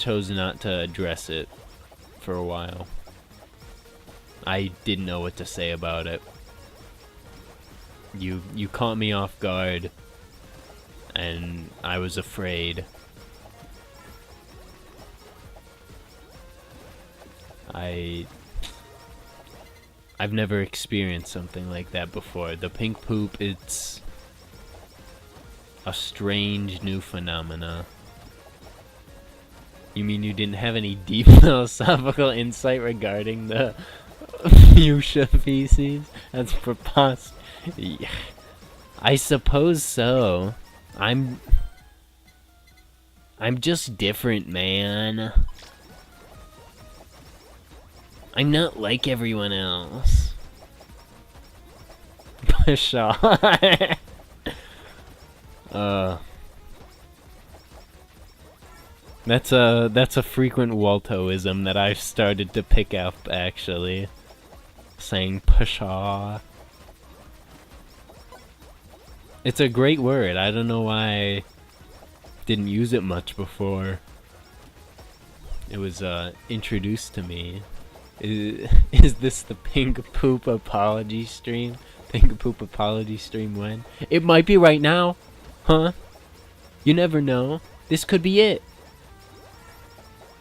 chose not to address it for a while. I didn't know what to say about it. You caught me off guard, and I was afraid. I've never experienced something like that before. The pink poop, it's a strange new phenomena. You mean you didn't have any deep philosophical insight regarding the fuchsia feces? That's preposterous. Yeah. I suppose so. I'm just different, man. I'm not like everyone else. Pshaw. That's a frequent Waltoism that I've started to pick up, actually. Saying pshaw. It's a great word. I don't know why I didn't use it much before. It was introduced to me. Is this the pink poop apology stream? Pink poop apology stream when? It might be right now. Huh? You never know. This could be it.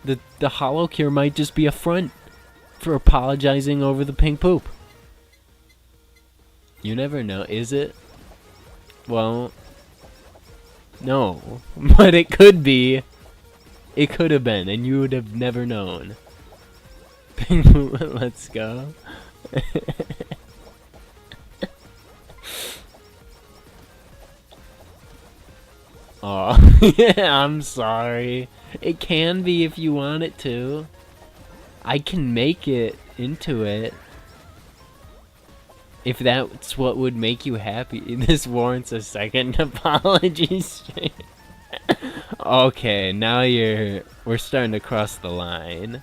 The Holocure might just be a front for apologizing over the pink poop. You never know. Is it? Well, no. But it could be. It could have been, and you would have never known. Pink poop, let's go. Oh, yeah, I'm sorry. It can be if you want it to. I can make it into it. If that's what would make you happy. This warrants a second apology stream. Okay, now we're starting to cross the line.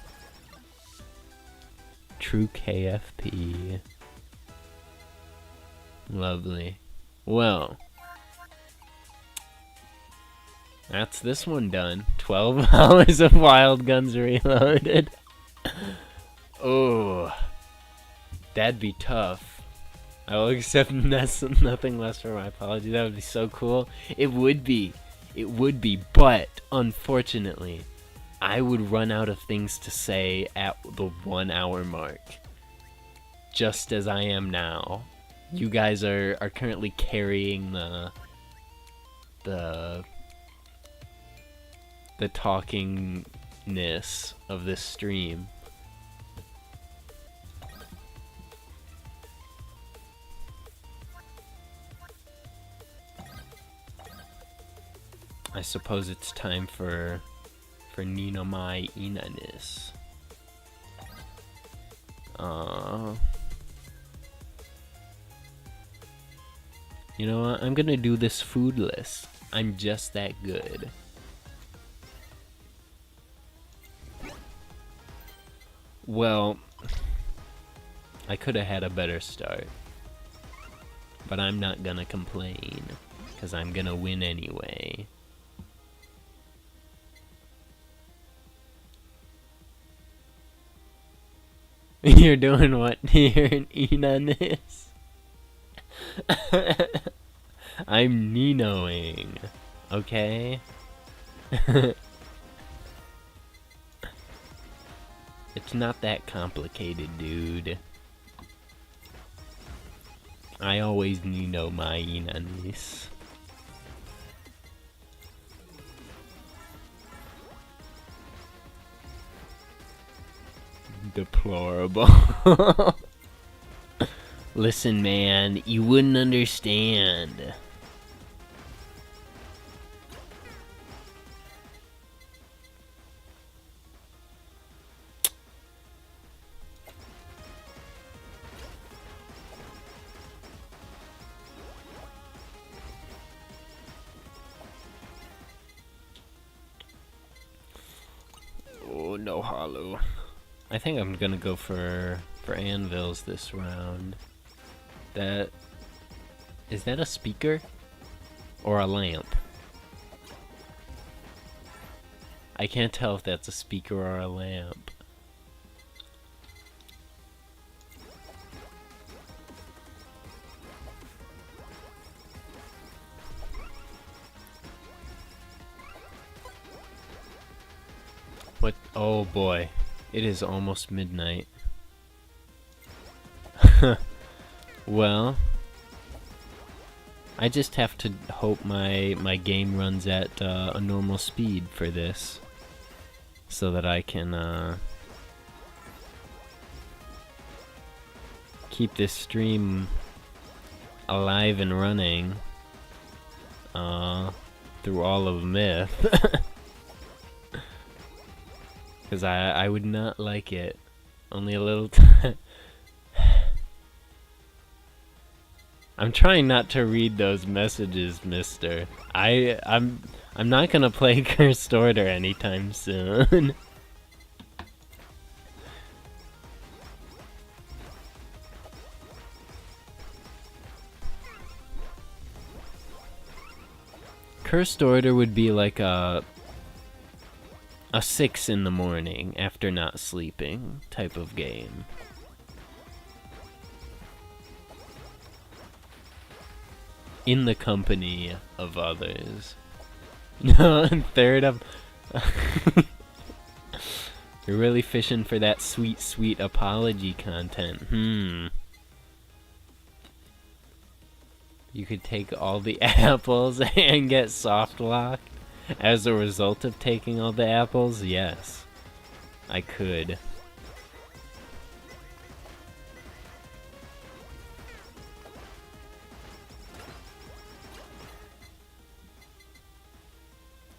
True KFP. Lovely. Well, that's this one done. 12 hours of Wild Guns Reloaded. Oh, that'd be tough. I will accept nothing less for my apology. That would be so cool. It would be. It would be, but unfortunately, I would run out of things to say at the 1 hour mark. Just as I am now. You guys are currently carrying the talkingness of this stream. I suppose it's time for Ninomai Inanis. You know what? I'm gonna do this foodless. I'm just that good. Well, I could have had a better start. But I'm not gonna complain, because I'm gonna win anyway. You're doing what here in Inanis? I'm Ninoing. Okay? It's not that complicated, dude. I always Nino my inanis. Deplorable. Listen, man, you wouldn't understand. Oh, no hollow. I think I'm gonna go for anvils this round. Is that a speaker? Or a lamp? I can't tell if that's a speaker or a lamp. What? Oh boy. It is almost midnight. Well, I just have to hope my game runs at a normal speed for this, so that I can keep this stream alive and running through all of Myth. Because I would not like it. Only a little time. I'm trying not to read those messages, mister. I'm not gonna play Cursed Order anytime soon. Cursed Order would be like a 6 in the morning after not sleeping type of game. In the company of others. No, third of... You're really fishing for that sweet, sweet apology content. You could take all the apples and get soft locked as a result of taking all the apples? Yes, I could.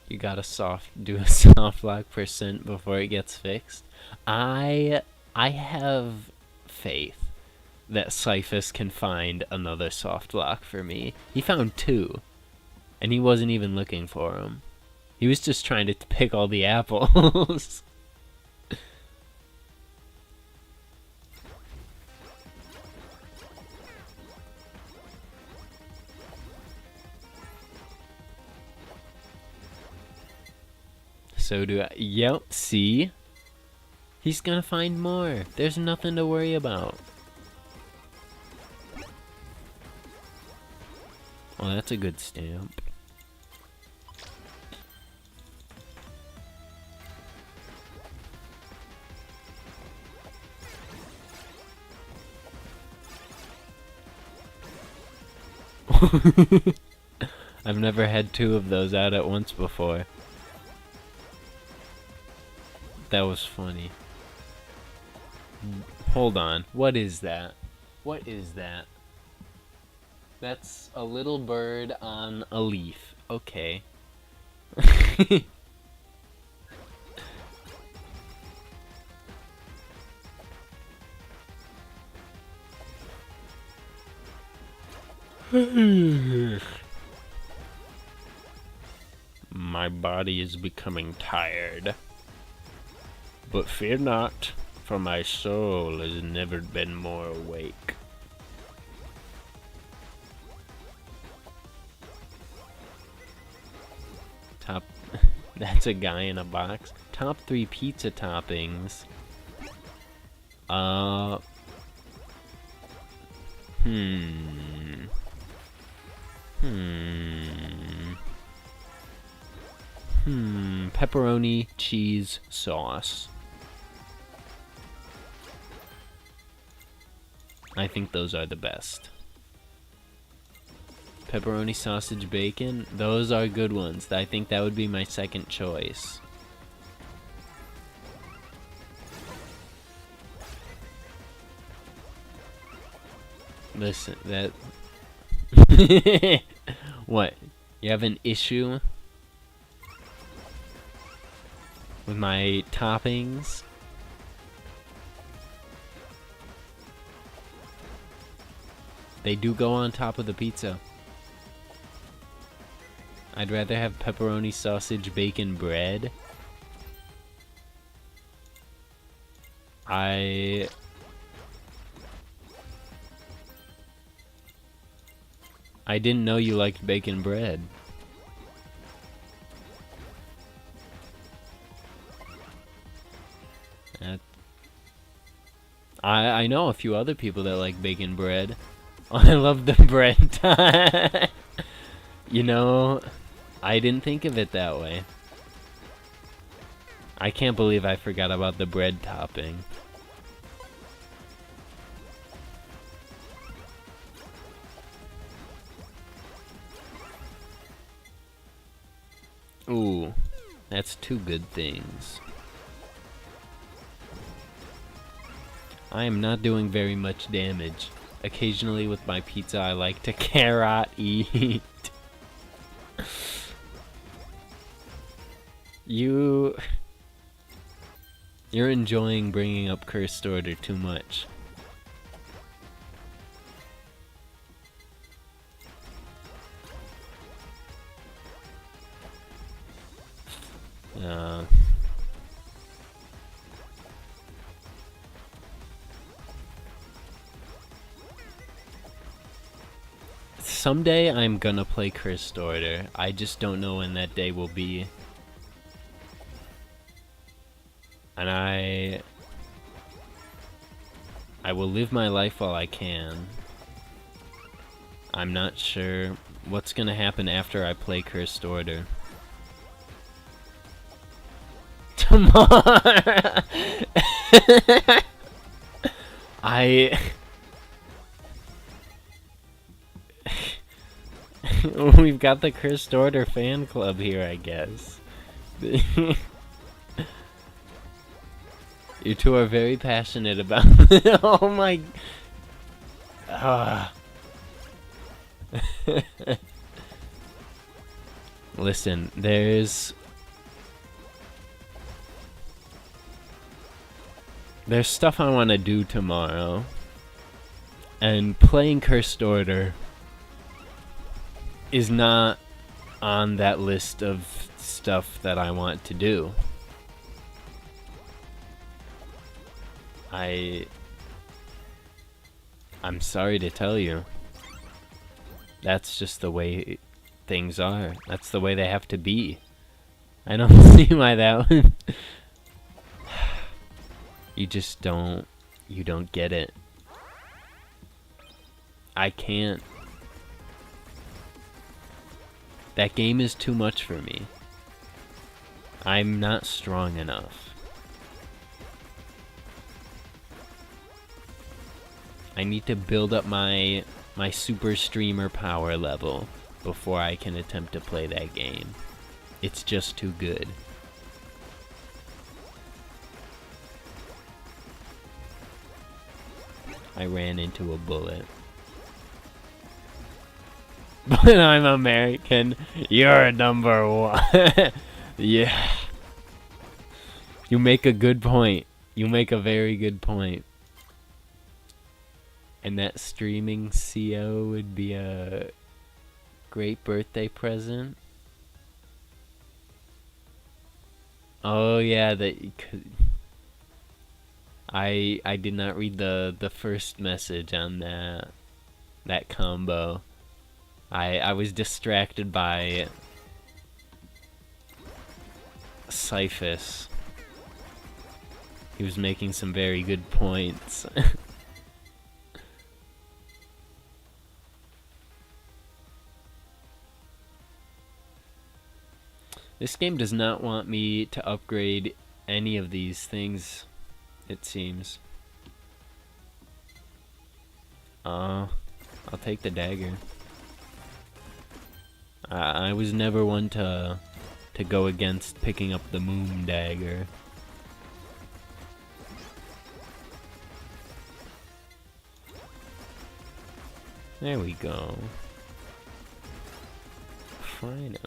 You gotta do a soft lock percent before it gets fixed. I have faith that Cyphus can find another soft lock for me. He found 2, and he wasn't even looking for them. He was just trying to pick all the apples. So do I. Yep, see? He's gonna find more. There's nothing to worry about. Oh, that's a good stamp. I've never had 2 of those out at once before. That was funny. Hold on. What is that? What is that? That's a little bird on a leaf. Okay. My body is becoming tired. But fear not, for my soul has never been more awake. Top... That's a guy in a box. Top 3 pizza toppings. Pepperoni cheese sauce. I think those are the best. Pepperoni, sausage, bacon, those are good ones. I think that would be my second choice. Listen, that... What? You have an issue with my toppings? They do go on top of the pizza. I'd rather have pepperoni, sausage, bacon, bread. I didn't know you liked bacon bread. I know a few other people that like bacon bread. I love the bread. You know, I didn't think of it that way. I can't believe I forgot about the bread topping. Ooh, that's two good things. I am not doing very much damage. Occasionally with my pizza I like to carrot eat. You're enjoying bringing up Cursed Order too much. Someday I'm gonna play Cursed Order. I just don't know when that day will be. And I will live my life while I can. I'm not sure what's gonna happen after I play Cursed Order. Tomorrow! We've got the Cursed Order fan club here, I guess. You two are very passionate about it. Oh my... Listen, there's stuff I want to do tomorrow. And playing Cursed Order is not on that list of stuff that I want to do. I'm sorry to tell you. That's just the way things are. That's the way they have to be. I don't see why that would... You just don't... You don't get it. I can't... That game is too much for me. I'm not strong enough. I need to build up my super streamer power level before I can attempt to play that game. It's just too good. I ran into a bullet. But I'm American. You're number one. Yeah. You make a good point. You make a very good point. And that streaming CO would be a great birthday present. Oh yeah, I did not read the first message on that combo. I was distracted by Cyphus. He was making some very good points. This game does not want me to upgrade any of these things, it seems. I'll take the dagger. I was never one to go against picking up the moon dagger. There we go. Finally.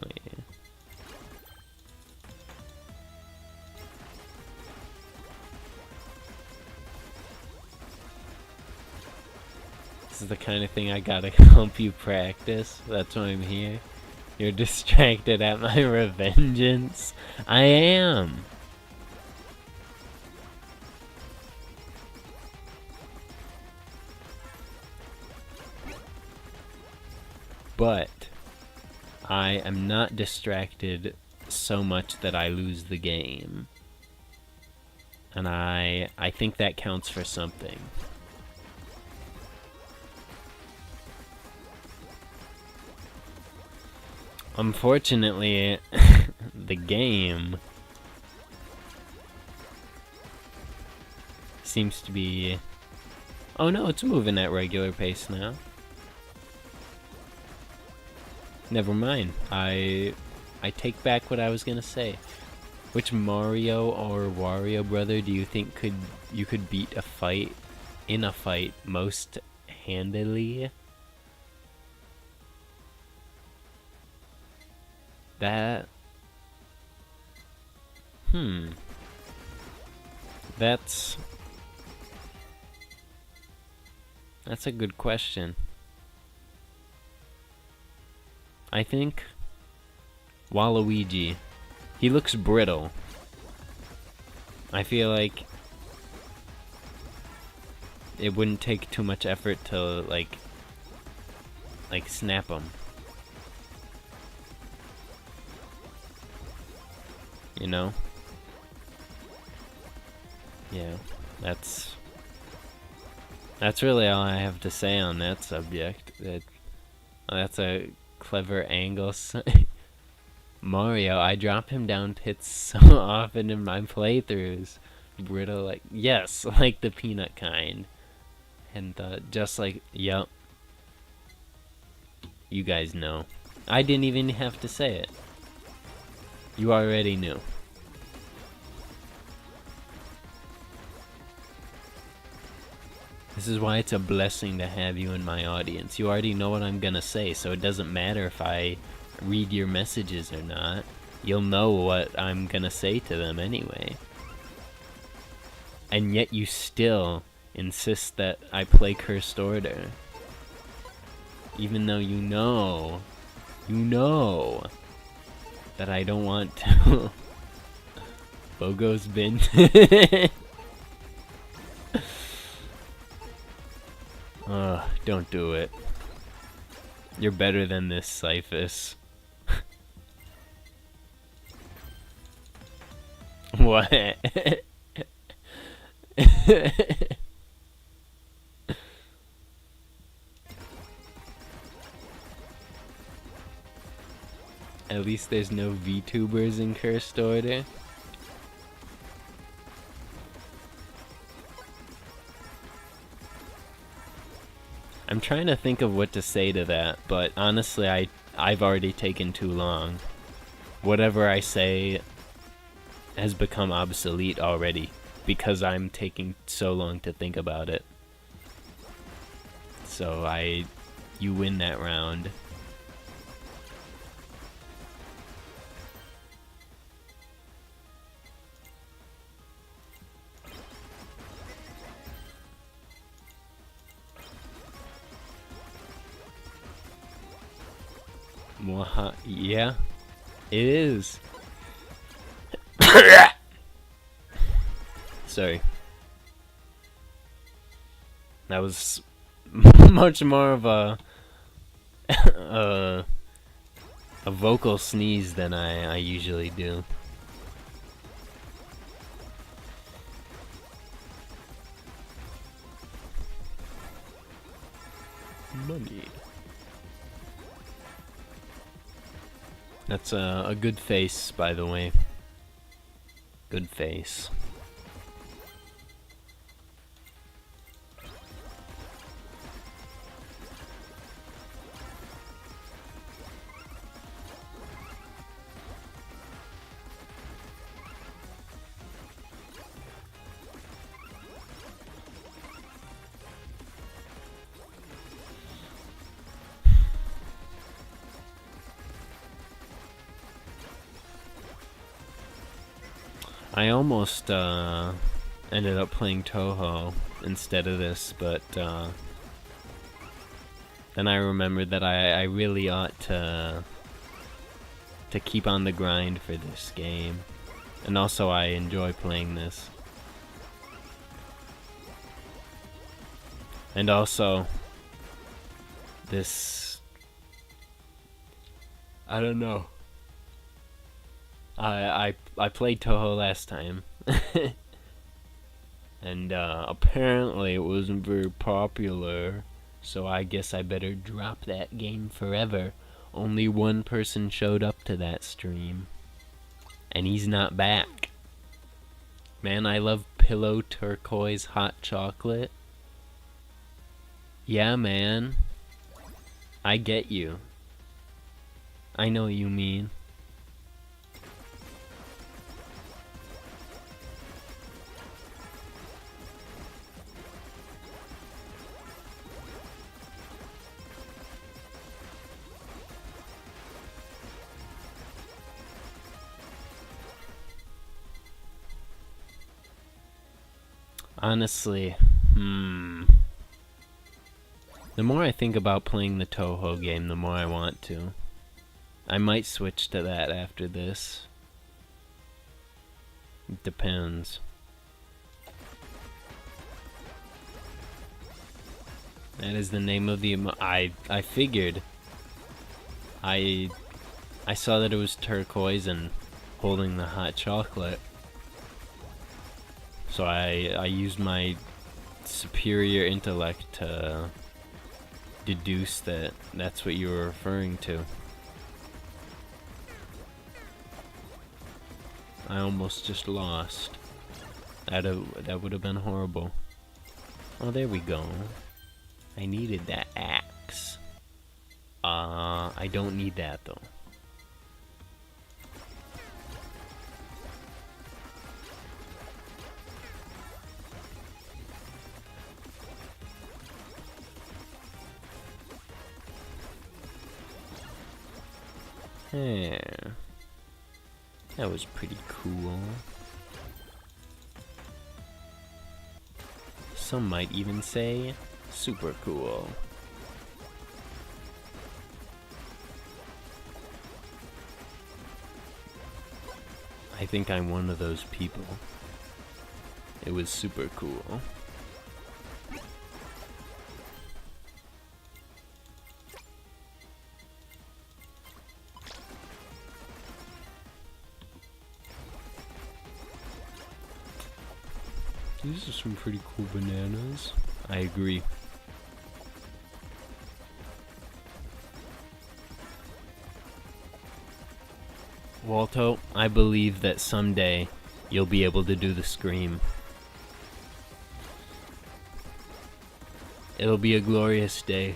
This is the kind of thing I gotta help you practice. That's why I'm here. You're distracted at my revengeance. I am. But I am not distracted so much that I lose the game. And I think that counts for something. Unfortunately, the game seems to be... Oh no, it's moving at regular pace now. Never mind. I take back what I was gonna say. Which Mario or Wario brother do you think you could beat in a fight most handily? That's a good question. I think Waluigi. He looks brittle. I feel like it wouldn't take too much effort to like snap him. You know? Yeah, that's really all I have to say on that subject. That's a clever angle. Mario, I drop him down pits so often in my playthroughs. Brittle, like, yes, like the peanut kind. And just like, yup. You guys know. I didn't even have to say it. You already knew. This is why it's a blessing to have you in my audience. You already know what I'm gonna say, so it doesn't matter if I read your messages or not. You'll know what I'm gonna say to them anyway. And yet you still insist that I play Cursed Order. Even though you know that I don't want to. Bogo's been. Don't do it. You're better than this, Cyphus. What? At least there's no VTubers in Cursed Order. I'm trying to think of what to say to that, but honestly, I've already taken too long. Whatever I say has become obsolete already because I'm taking so long to think about it. So you win that round. Yeah, it is. Sorry. That was much more of a vocal sneeze than I usually do. Money. That's a good face, by the way. Good face. I almost ended up playing Toho instead of this, but then I remembered that I really ought to keep on the grind for this game. And also I enjoy playing this. And also this, I don't know. I played Toho last time. And apparently it wasn't very popular, so I guess I better drop that game forever. Only one person showed up to that stream, and he's not back. Man, I love Pillow Turquoise Hot Chocolate. Yeah, man. I get you. I know what you mean. Honestly, the more I think about playing the Toho game, the more I want to. I might switch to that after this. It depends. That is the name of the I figured. I saw that it was turquoise and holding the hot chocolate. So I used my superior intellect to deduce that that's what you were referring to. I almost just lost. That would have been horrible. Oh, there we go. I needed that axe. I don't need that though. Yeah. That was pretty cool. Some might even say super cool. I think I'm one of those people. It was super cool. These are some pretty cool bananas. I agree. Walto, I believe that someday you'll be able to do the scream. It'll be a glorious day.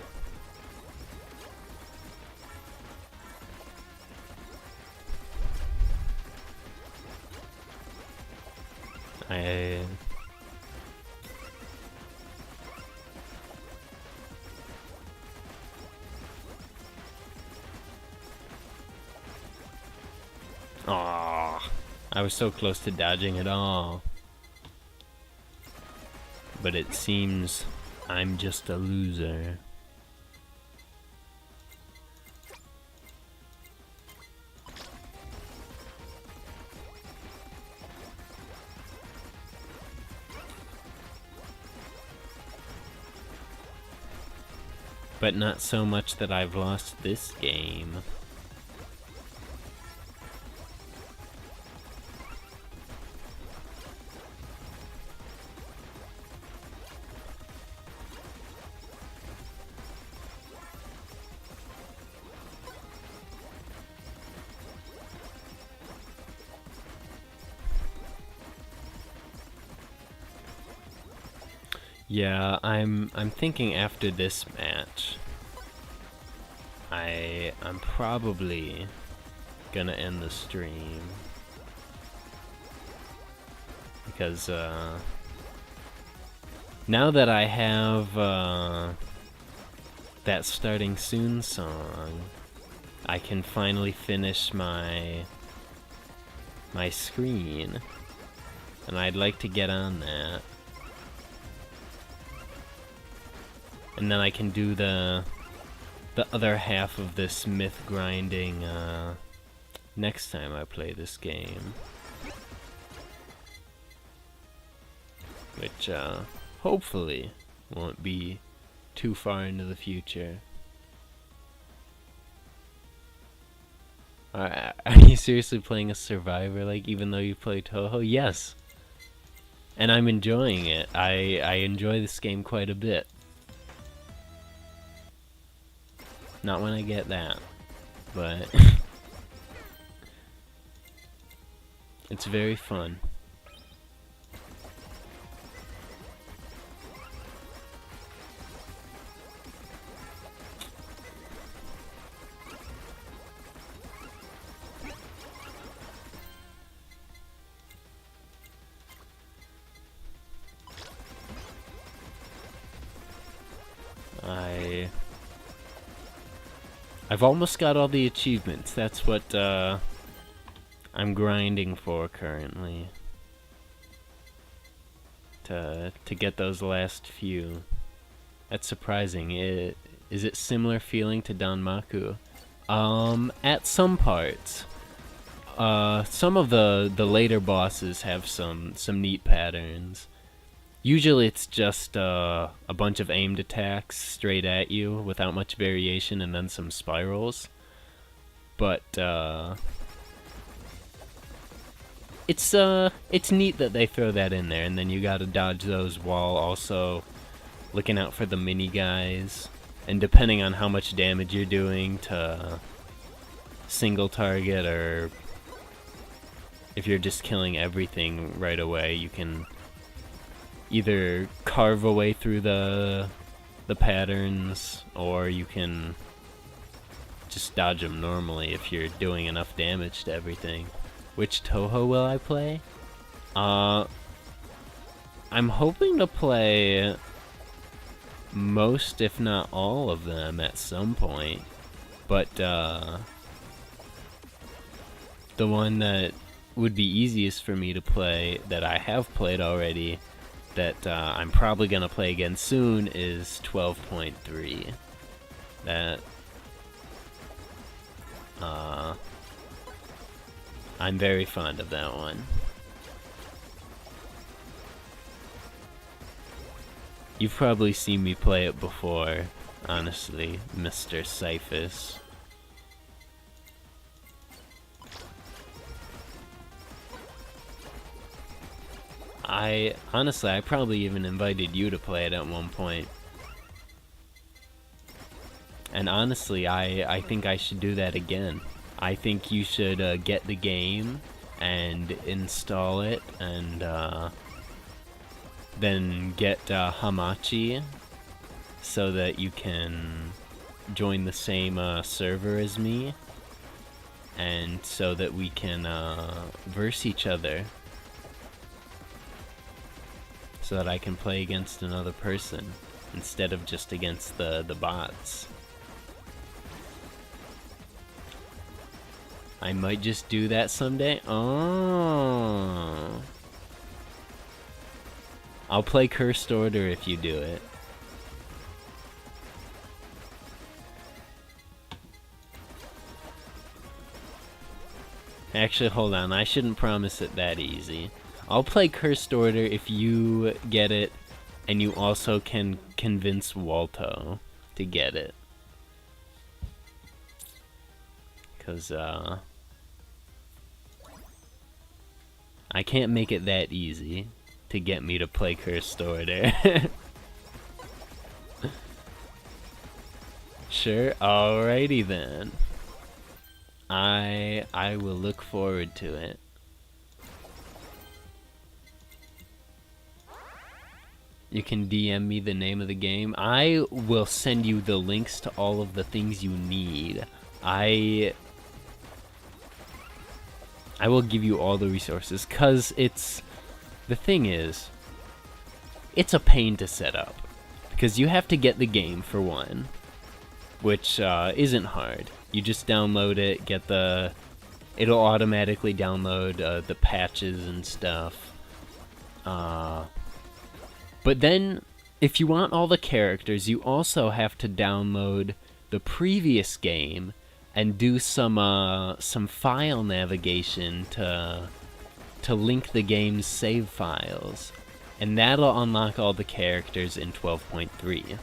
Aww, I was so close to dodging it all. But it seems I'm just a loser. But not so much that I've lost this game. Yeah, I'm thinking after this match, I'm probably gonna end the stream because now that I have that starting soon song, I can finally finish my screen, and I'd like to get on that. And then I can do the other half of this myth grinding next time I play this game. Which hopefully won't be too far into the future. Are you seriously playing a Survivor, like, even though you play Toho? Yes! And I'm enjoying it. I enjoy this game quite a bit. Not when I get that, but it's very fun. I've almost got all the achievements. That's what I'm grinding for currently. To get those last few. That's surprising. Is it similar feeling to Danmaku? At some parts. Some of the later bosses have some neat patterns. Usually it's just a bunch of aimed attacks straight at you without much variation, and then some spirals. But it's neat that they throw that in there, and then you gotta dodge those while also looking out for the mini guys. And depending on how much damage you're doing to single target, or if you're just killing everything right away, you can either carve away through the patterns, or you can just dodge them normally if you're doing enough damage to everything. Which Toho will I play? I'm hoping to play most, if not all of them at some point, but the one that would be easiest for me to play, that I have played already, that I'm probably gonna play again soon, is 12.3. That I'm very fond of that one. You've probably seen me play it before, honestly, Mr. Cyphus. Honestly, I probably even invited you to play it at one point. And honestly, I think I should do that again. I think you should get the game and install it, and then get Hamachi so that you can join the same server as me, and so that we can verse each other, so that I can play against another person instead of just against the bots. I might just do that someday. Oh, I'll play Cursed Order if you do it. Actually, hold on. I shouldn't promise it that easy. I'll play Cursed Order if you get it, and you also can convince Walto to get it. Because, I can't make it that easy to get me to play Cursed Order. Sure, alrighty then. I will look forward to it. You can DM me the name of the game. I will send you the links to all of the things you need. I will give you all the resources, cause the thing is, it's a pain to set up, because you have to get the game for one, which isn't hard. You just download it, it'll automatically download the patches and stuff. But then, if you want all the characters, you also have to download the previous game and do some file navigation to link the game's save files, and that'll unlock all the characters in 12.3.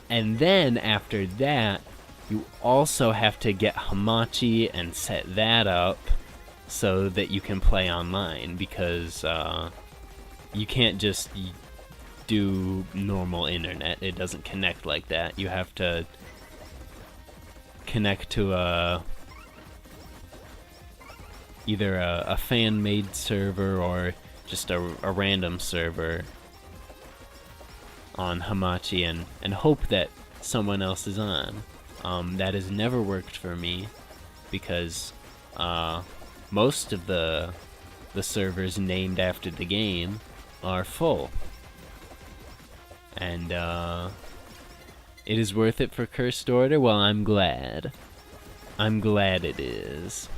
And then after that, you also have to get Hamachi and set that up so that you can play online, because you can't just do normal internet. It doesn't connect like that. You have to connect to either a fan-made server or just a random server on Hamachi and hope that someone else is on. That has never worked for me, because most of the servers named after the game are full. And it is worth it for Cursed Order? Well, I'm glad. I'm glad it is.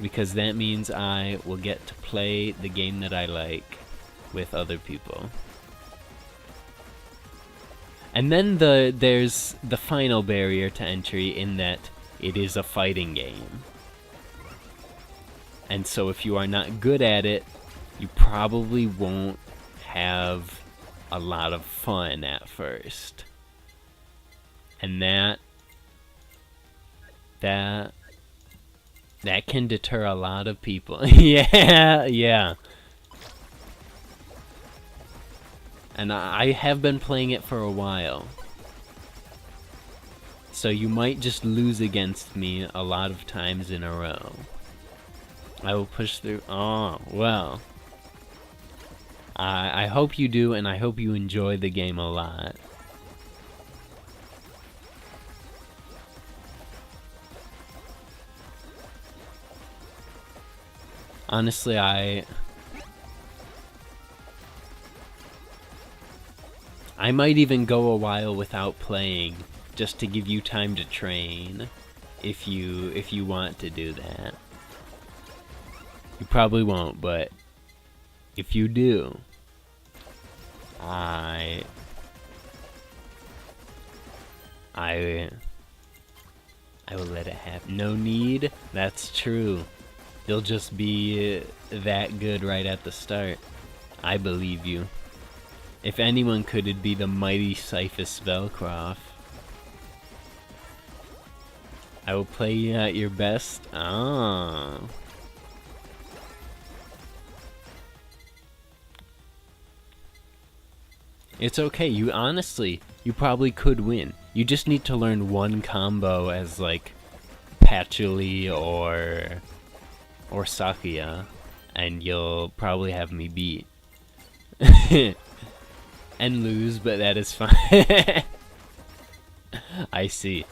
Because that means I will get to play the game that I like with other people. And then there's the final barrier to entry, in that it is a fighting game. And so if you are not good at it, you probably won't have a lot of fun at first. And that can deter a lot of people. yeah. And I have been playing it for a while. So you might just lose against me a lot of times in a row. I will push through. Oh, well. I hope you do, and I hope you enjoy the game a lot. Honestly, I might even go a while without playing, just to give you time to train, if you want to do that. You probably won't, but if you do, I will let it happen. No need? That's true. You'll just be that good right at the start. I believe you. If anyone could, it'd be the mighty Cyphus Velcroft. I will play you at your best. Ah. It's okay. You probably could win. You just need to learn one combo as like Patchouli or Sakuya, and you'll probably have me beat. And lose, but that is fine. I see.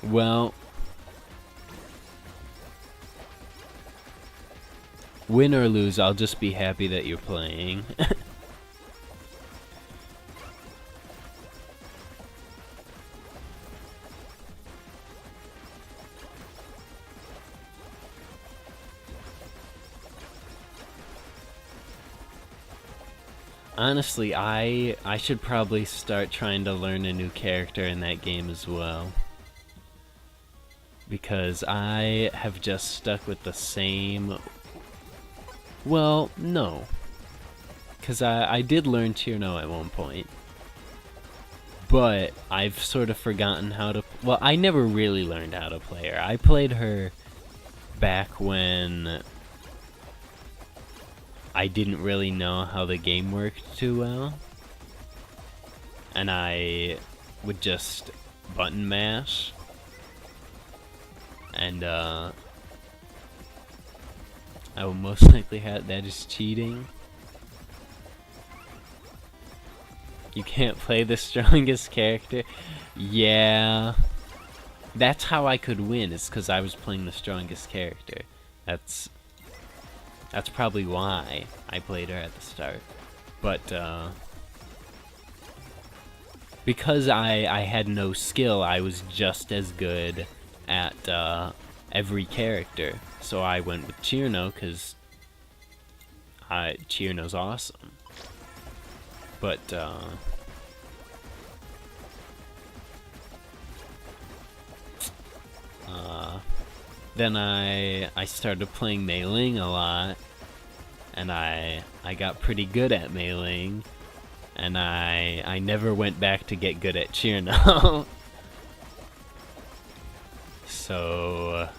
Well, win or lose, I'll just be happy that you're playing. Honestly, I should probably start trying to learn a new character in that game as well. Because I have just stuck with the same... Well, no. Because I did learn Tierno at one point. But I've sort of forgotten how to... Well, I never really learned how to play her. I played her back when I didn't really know how the game worked too well. And I would just button mash. And I will most likely have. That is cheating. You can't play the strongest character? Yeah. That's how I could win, is because I was playing the strongest character. That's probably why I played her at the start. But, because I had no skill, I was just as good at, every character. So I went with Chirno, because Chirno's awesome. But, then I started playing Mei Ling a lot, and I got pretty good at Mei Ling, and I never went back to get good at Chirno. So,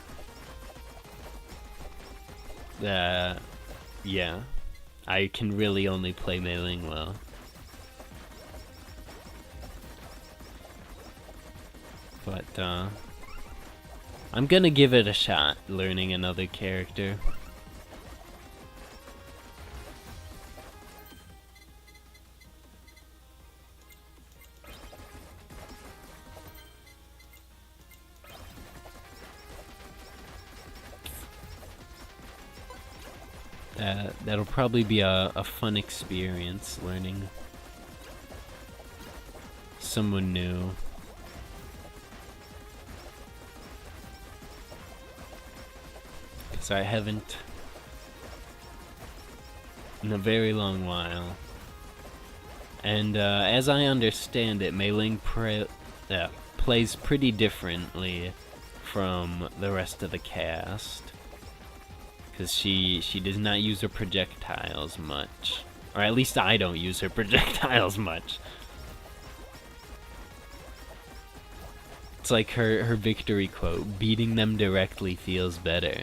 yeah, I can really only play Mei Ling well. But, I'm gonna give it a shot, learning another character. That'll probably be a fun experience, learning someone new. I haven't in a very long while, and as I understand it, Mei Ling plays pretty differently from the rest of the cast, because she does not use her projectiles much, or at least I don't use her projectiles much. It's like her victory quote: "Beating them directly feels better."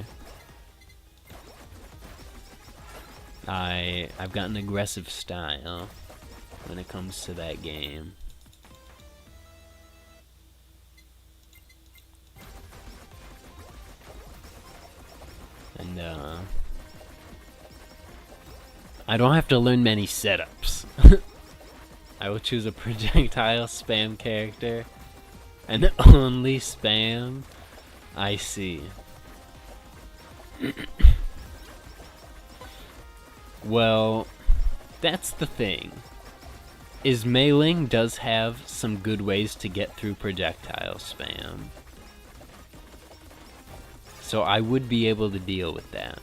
I've got an aggressive style when it comes to that game. And I don't have to learn many setups. I will choose a projectile spam character and only spam. I see. Well, that's the thing, is Mei Ling does have some good ways to get through projectile spam. So I would be able to deal with that.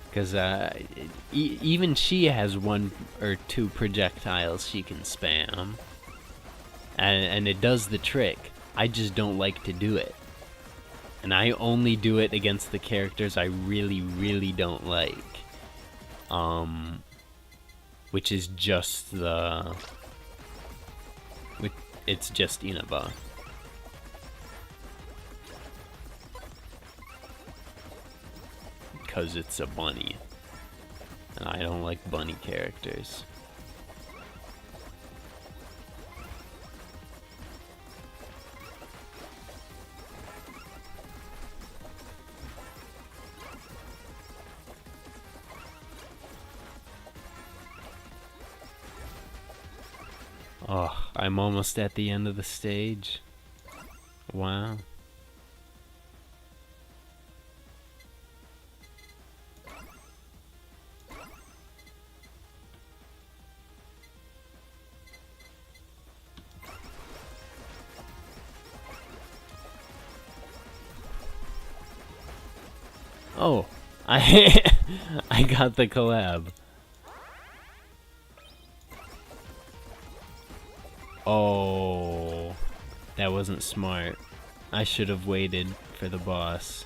Because even she has one or two projectiles she can spam. And it does the trick. I just don't like to do it. And I only do it against the characters I really, really don't like. Which is just it's just Inaba. Because it's a bunny. And I don't like bunny characters. Oh, I'm almost at the end of the stage. Wow. Oh, I got the collab. Oh, that wasn't smart. I should have waited for the boss.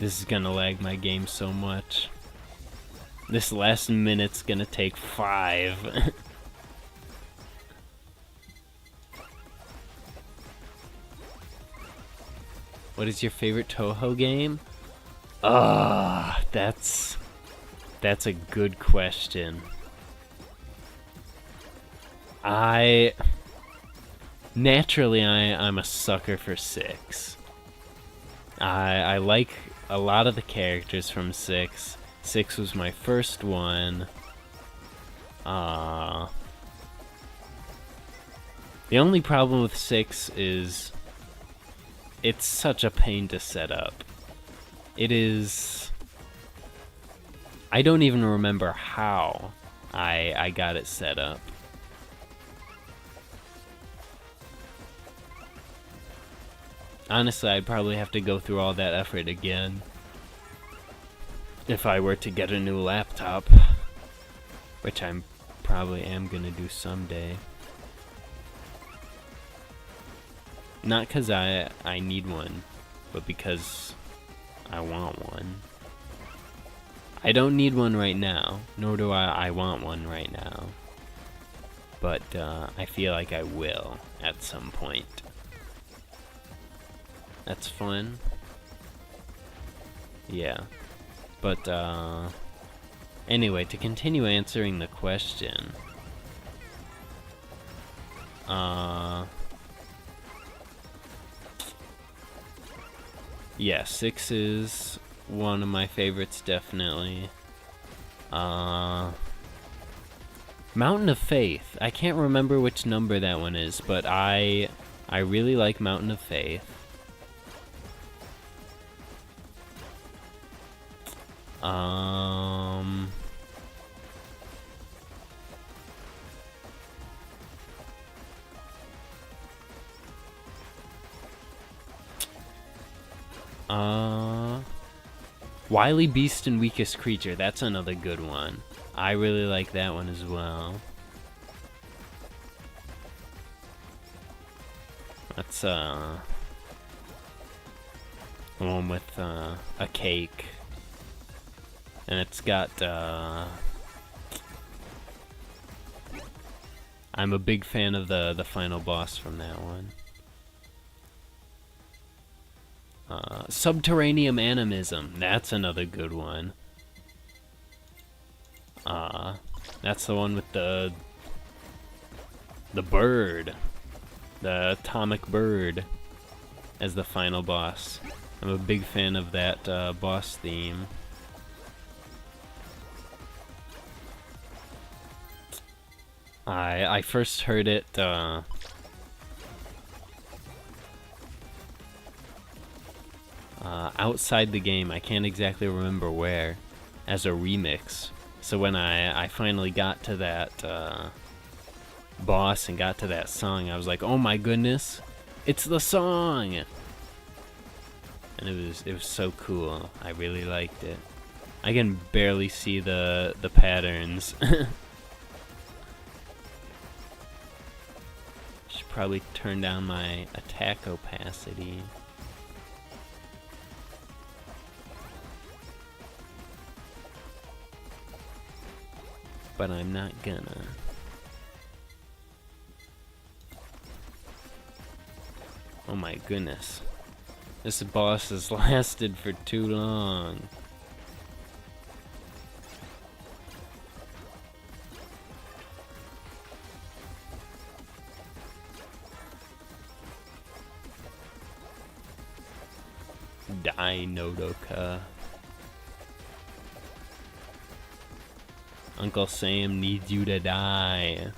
This is gonna lag my game so much. This last minute's gonna take 5. What is your favorite Toho game? That's a good question. Naturally, I'm a sucker for 6. I like a lot of the characters from 6. 6 was my first one. The only problem with 6 is it's such a pain to set up. It is... I don't even remember how I got it set up. Honestly, I'd probably have to go through all that effort again if I were to get a new laptop, which I'm probably am gonna do someday. Not because I need one, but because I want one. I don't need one right now, nor do I want one right now. But I feel like I will at some point. That's fun. Yeah. But anyway, to continue answering the question. Yeah, 6 is one of my favorites, definitely. Mountain of Faith. I can't remember which number that one is, but I really like Mountain of Faith. Wily Beast and Weakest Creature. That's another good one. I really like that one as well. That's one with a cake, and it's got I'm a big fan of the final boss from that one. Subterranean Animism. That's another good one. That's the one with the bird, the atomic bird, as the final boss. I'm a big fan of that boss theme. I first heard it outside the game. I can't exactly remember where, as a remix. So when I finally got to that boss and got to that song, I was like, oh my goodness, it's the song! And it was so cool. I really liked it. I can barely see the patterns. Should probably turn down my attack opacity. But I'm not gonna. Oh my goodness. This boss has lasted for too long. Die, Nodoka. Uncle Sam needs you to die.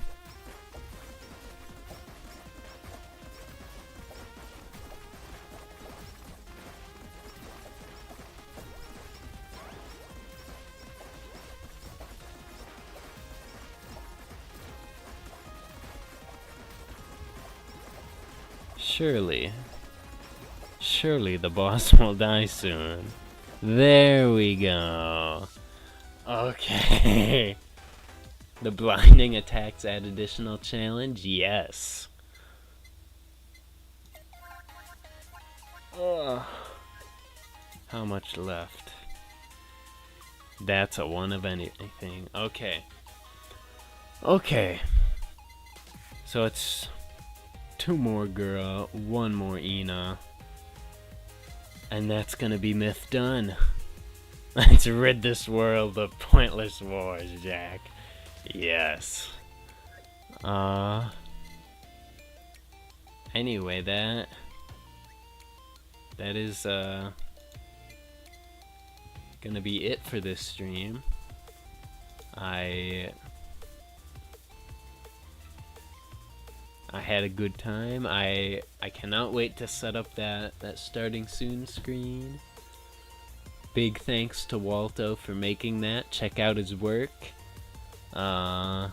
Surely the boss will die soon. There we go. Okay. The blinding attacks add additional challenge? Yes. Ugh. How much left? That's a one of anything. Okay. Okay. So it's 2 more Gura, 1 more Ina. And that's gonna be myth done. Let's rid this world of pointless wars, Jack. Yes. Anyway, that is gonna be it for this stream. I had a good time. I cannot wait to set up that starting soon screen. Big thanks to Walto for making that. Check out his work. Go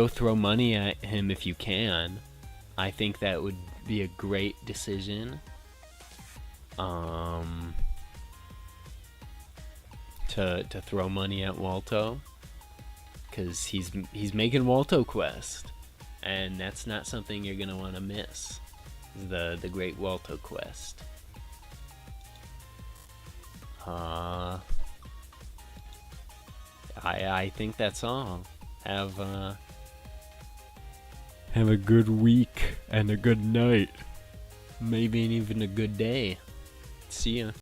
throw money at him if you can. I think that would be a great decision. To throw money at Walto, because he's making Walto Quest, and that's not something you're gonna want to miss. The great Walto Quest. I think that's all. Have a good week and a good night, maybe even a good day. See ya.